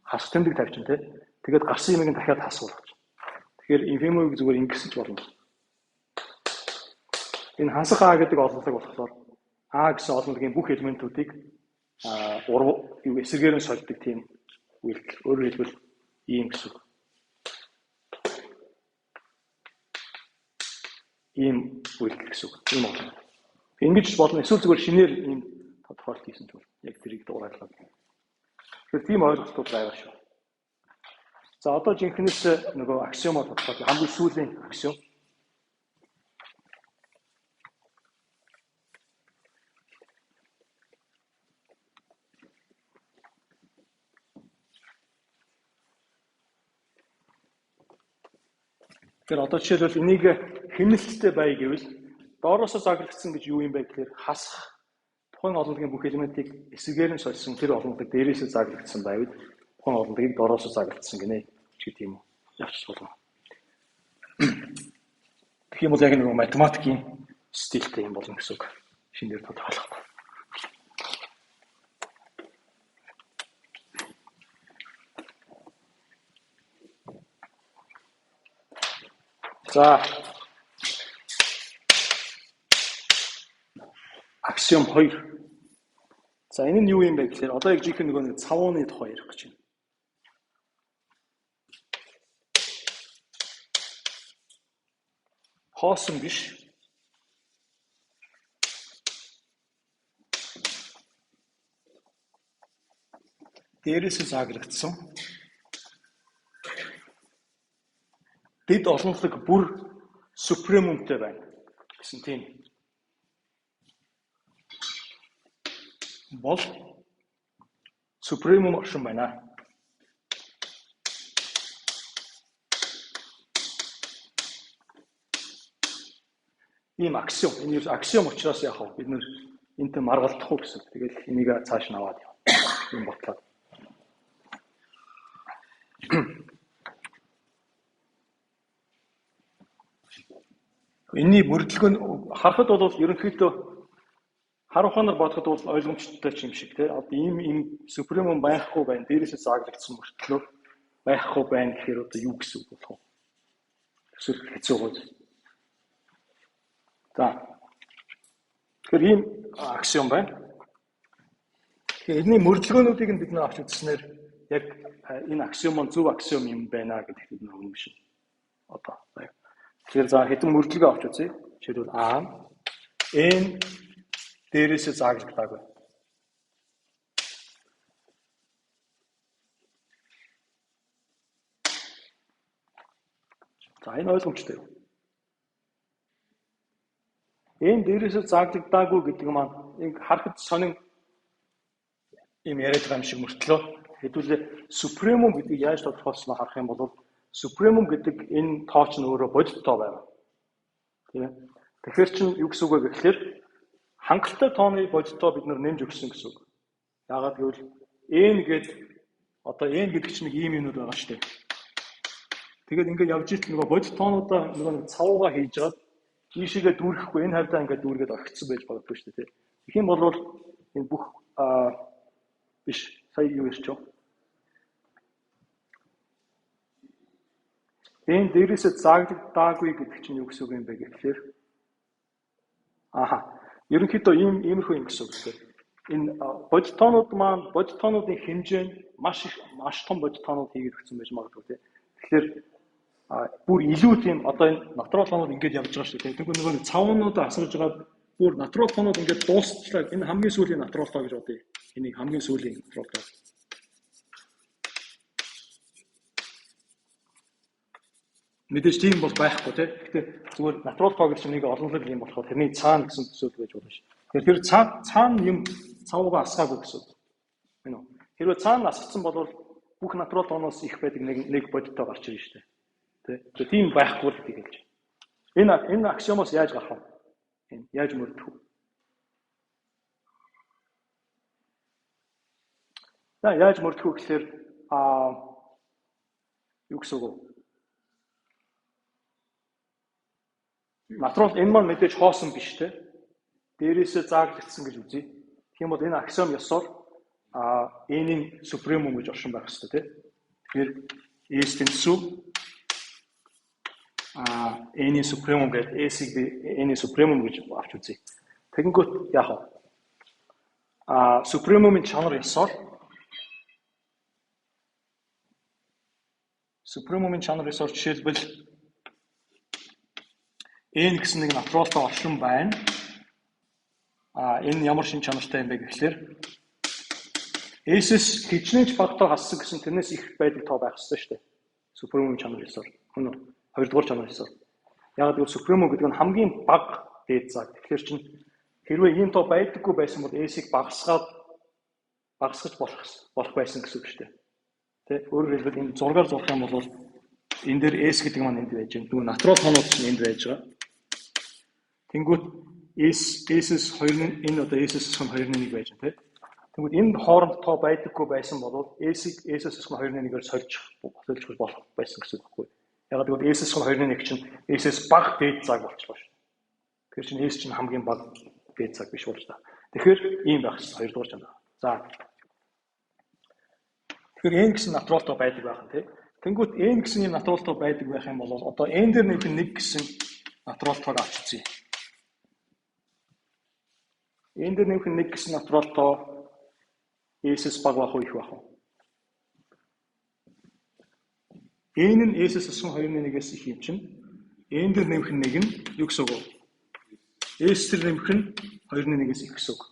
Хас тэмдэг тавьчин тий. Тэгээд гарсан юмыг дахиад хас болгож. Тэгэхээр инфимумыг зүгээр ингэсэж болно. Энэ хансах А гэдэг олонлог болохоор А гэсэн олонлогийн бүх элементүүдийг эсрэгээр нь сольдог тийм үйлдэл. Өөрөөр хэлбэл ийм гэсэн. Ийм үйлдэл гэсэн. Ийм болно. Ингэж болно. Эсвэл зүгээр шинээр ийм тодорхойлт хийсэн ч бол яг тэрийг дуурайлаад. Тэгэхээр тийм ойлголтууд байгаа шүү. За одоо жинхэнэс нөгөө аксиомоо тодорхойлох хамгийн сүүлийн аксиом. Тэгэхээр одоо жишээлбэл энийг хэмнэлттэй бай гэвэл доороосоо заглагдсан гэж юу юм бэ гэхээр хасах тухайн олонлогийн бүх элементийг эсрэгээр нь сольсон тэр олонлог дээрээсээ заглагдсан байвал тухайн олонлогийг доороосоо заглагдсан гинэ ч гэдэг юм уу. Явчих болно. Тэгэх юм бол яг нэг математикийн стилтэй юм болно гэсэн үг. Шинээр тодорхойлох. За аксиом 2. За энэ нь юу юм бэ гэхээр одоо яг жинхэнэ нөгөө нэг цавууны тухай ярих гэж байна. Хоосон биш. Дээрээсээ заглагдсан. Дэд олонлог бүр супремумтэй байна гэсэн тийм. Бол супремум оршин байна. Ийм аксиом. Энэ юу аксиом учраас яах вэ? Бид нэр энтэй маргалдах уу гэсэн. Тэгэл энийг цааш нь аваад яв. Ийм бодлоо. Энийний мөрдлөгөө харахад бол ерөнхийдөө хар ухаанаар бодоход бол ойлгомжтой юм шиг тий. Одоо ийм супремум байхгүй байна. Дээрээсээ заглагдсан мөртлөө байхгүй байна гэхээр одоо юу гэсэн үг болох вэ? Эсвэл хэцүү гоо. За. Тэгэхээр ийм аксиом байна. Тэгэхээр энэний мөрдлөгөөнүүдийг нь бид нэр авч үзснээр яг энэ аксиом нь зөв аксиом юм байна гэдэгт бид нэр үнэмшин. Одоо байна. Тэгэхээр за хэдэн мөрдлөгөө авч үзье. Жишээлбэл А n дээрээсээ заглагдаагүй. За энэ ойлгомжтой юу? N дээрээсээ заглагдаагүй гэдэг маань ингэ харахад сонин юм яриад байгаа юм шиг мөртлөө хэдүүлээ супремум гэдгийг яаж тодорхойлсноо харах юм бол супремум гэдэг энэ тоо ч өөрөө бодит тоо байна. Тийм. Тэгэхээр чинь юу гэсэн үг вэ гэхээр хангалттай тооны бодит тоо бид нар нэмж өгсөн гэсэн үг. Яагаад гэвэл n гэдэг одоо n гэдэг чинь нэг ийм юмнууд байгаа шүү дээ. Тэгээд ингээд явж итэл нөгөө бодит тоонуудаа нөгөө цавуугаа хийж жаад ийшээгээ дүүрэхгүй энэ хавьдаа ингээд дүүргээд орхицсан байж магадгүй шүү дээ. Тэгэх юм бол энэ бүх биш сая юу ярьч вэ? Энэ дээрээсээ заагдаагүй гэдэг чинь юу гэсэн үг юм бэ гэхээр ерөнхийдөө иймэрхүү юм гэсэн үг гэхээр энэ бодитоонууд маань бодитоонуудын хэмжээ нь маш том бодитоонууд хийгээд өгсөн байж магадгүй тийм. Тэгэхээр бүр илүү тийм одоо энэ натурал тоонууд ингэж явж байгаа шүү дээ. Тэгвэл нөгөө цавуунуудаа асарж байгаа бүр натурал тоонууд ингэж дуусчлаа. Энэ хамгийн сүүлийн натурал тоо гэж бодъё. Энийг хамгийн сүүлийн натурал тоо. Мэдээж тийм бол байхгүй тийм. Гэхдээ зүгээр натурал тоо гэж нэг олонлог юм болохоор тэрний цаана гэсэн төсөөл байж болно шүү. Тэгэхээр тэр цаана юм цавуугаа асгаагүй гэсэн. Энэ үү. Хэрвээ цаана асгацсан бол бүх натурал тооноос их байдаг нэг бодиттой гарч ирнэ шүү дээ. Тэгээ тийм байхгүй л гэдэг хэлж. Энэ аксиомоос яаж гарах вэ? Энэ яаж мөрдөх вэ? За яаж мөрдөх вэ гэхээр юу гэсэн үг вэ? Натурал энэ маань мэдээж хоосон биш те. Дээрээсээ зааглагдсан гэж үзье. Тийм бол энэ аксиом ёсоор n-ийн супремум гэж оршин байх хэрэгтэй те. Тэгэхээр s тэнцүү n-ийн супремум гэдэг s-ийг n-ийн супремум гэж авч үзье. Тэгэнгүүт яах вэ? Супремумын чанар ёсоор жишээлбэл n гэсэн нэг натуралтай оршин байна. Энэ ямар шин чанартай юм бэ гэхлээр S-с хичнээн багтаа хассан гэсэн тэрнээс их байдаг тоо байх ёстой шүү дээ. Супремум чанар ёсоор. Хүн хоёрдугаар чанар ёсоор. Яг гэвэл супремум гэдэг нь хамгийн бага дээд заг. Тэгэхээр чинь хэрвээ ийм тоо байдаггүй байсан бол S-ийг багасгаж болох байсан гэсэн үг шүү дээ. Тэ? Өөрөөр хэлбэл энэ зургаар зурх юм бол энэ дээр S гэдэг маань энд байж байгаа. Тэгвэл натурал тоонууд нь энд байж байгаа. Тэнгүүт S-с 2 энэ одоо S-с 2.1 байж байгаа тийм. Тэгвэл энэ хооронд тоо байдаггүй байсан бол S-ийг S-с 2.1-ээр сольж болох байсан гэсэн үг байхгүй. Яг гэвэл S-с 2.1 чинь S-с бага дээд заг болчихлоо шүү. Тэгэхээр чинь S чинь хамгийн бага дээд заг биш болж та. Тэгэхээр ийм байх хэрэгтэй хоёрдугаар чанар. За. Тэгэхээр n гэсэн натурал тоо байдаг байх нь тийм. Тэнгүүт n гэсэн юм натурал тоо байдаг байх юм бол одоо n дээр нэмэх 1 гэсэн натурал тоог авч үзье. N дээр нэмэх 1 гэсэн натурал тоо S-с бага байх уу их байх уу? N нь S-с 2.1-ээс их юм чинь N дээр нэмэх 1 нь юу гэсэн үг вэ? S дээр нэмэх нь 2.1-ээс их гэсэн үг.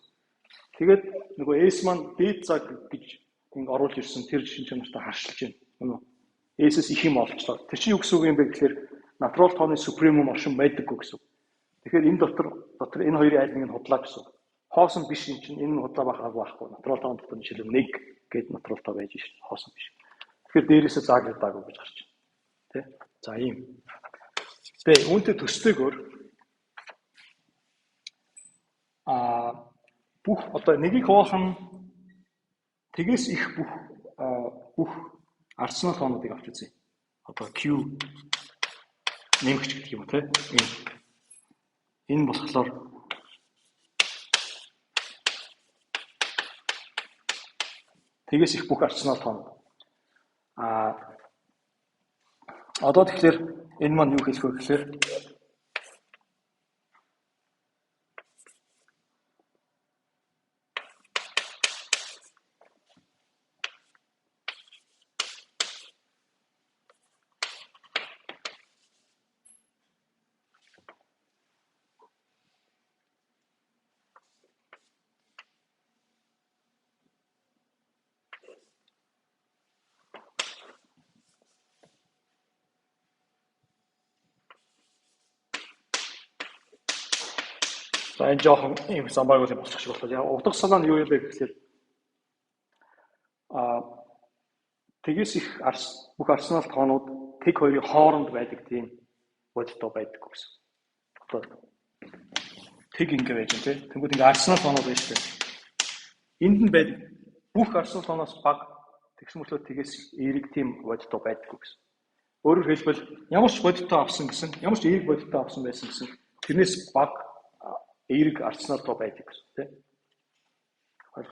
Тэгээд нөгөө S маань дээд цаг гэж ингэ оруулж ирсэн тэр шин чанартай харшилж байна. Үнэ. S-с их юм олчлоо. Тэр чинь юу гэсэн үг юм бэ гэхээр натурал тооны супремум оршин байдаггүй гэсэн үг. Тэгэхээр энэ дотор энэ хоёрын аль нэг нь худлаа гэсэн үг. Хоосон биш юм чинь энэ нь худлаа байхгүй. Натурал тоон дотор жишээлбэл 1 гэдэг натурал тоо байж шин хоосон биш. Тэгэхээр дээрээсээ зааглагдаагүй гэж гарч байна. Тэ? За ийм. Тэгээ үүнтэй төстэйгээр бүх одоо нэгийг хуваах нь тэгээс их бүх арсенал тоонуудыг авч үзье. Одоо Q нэмэгч гэдэг юм те. Энэ болохоор тэгээс их бүх арсенал тоон. Одоо тэгэхээр энэ маань юу хэлэх вэ гэхээр за энэ жоохон юм самбайг юм болчих шиг боллоо. Яг утга санаа нь юу юм бэ гэхээр тэгээс их бүх арсенал тоонууд тэг хоёрын хооронд байдаг тийм бодиттой байдаггүй гэсэн. Одоо тэг ингэ байж байна тийм. Тэгвэл ингэ арсенал тоонууд байна шүү дээ. Энд нь байдаг бүх арсенал тооноос бага тэгс мөрлөө тэгээс эерэг тийм бодиттой байдаггүй гэсэн. Өөрөөр хэлбэл ямар ч бодиттой авсан гэсэн, ямар ч эерэг бодиттой авсан байсан гэсэн тэрнээс бага эерэг арсенал тоо байдаг гэсэн тийм.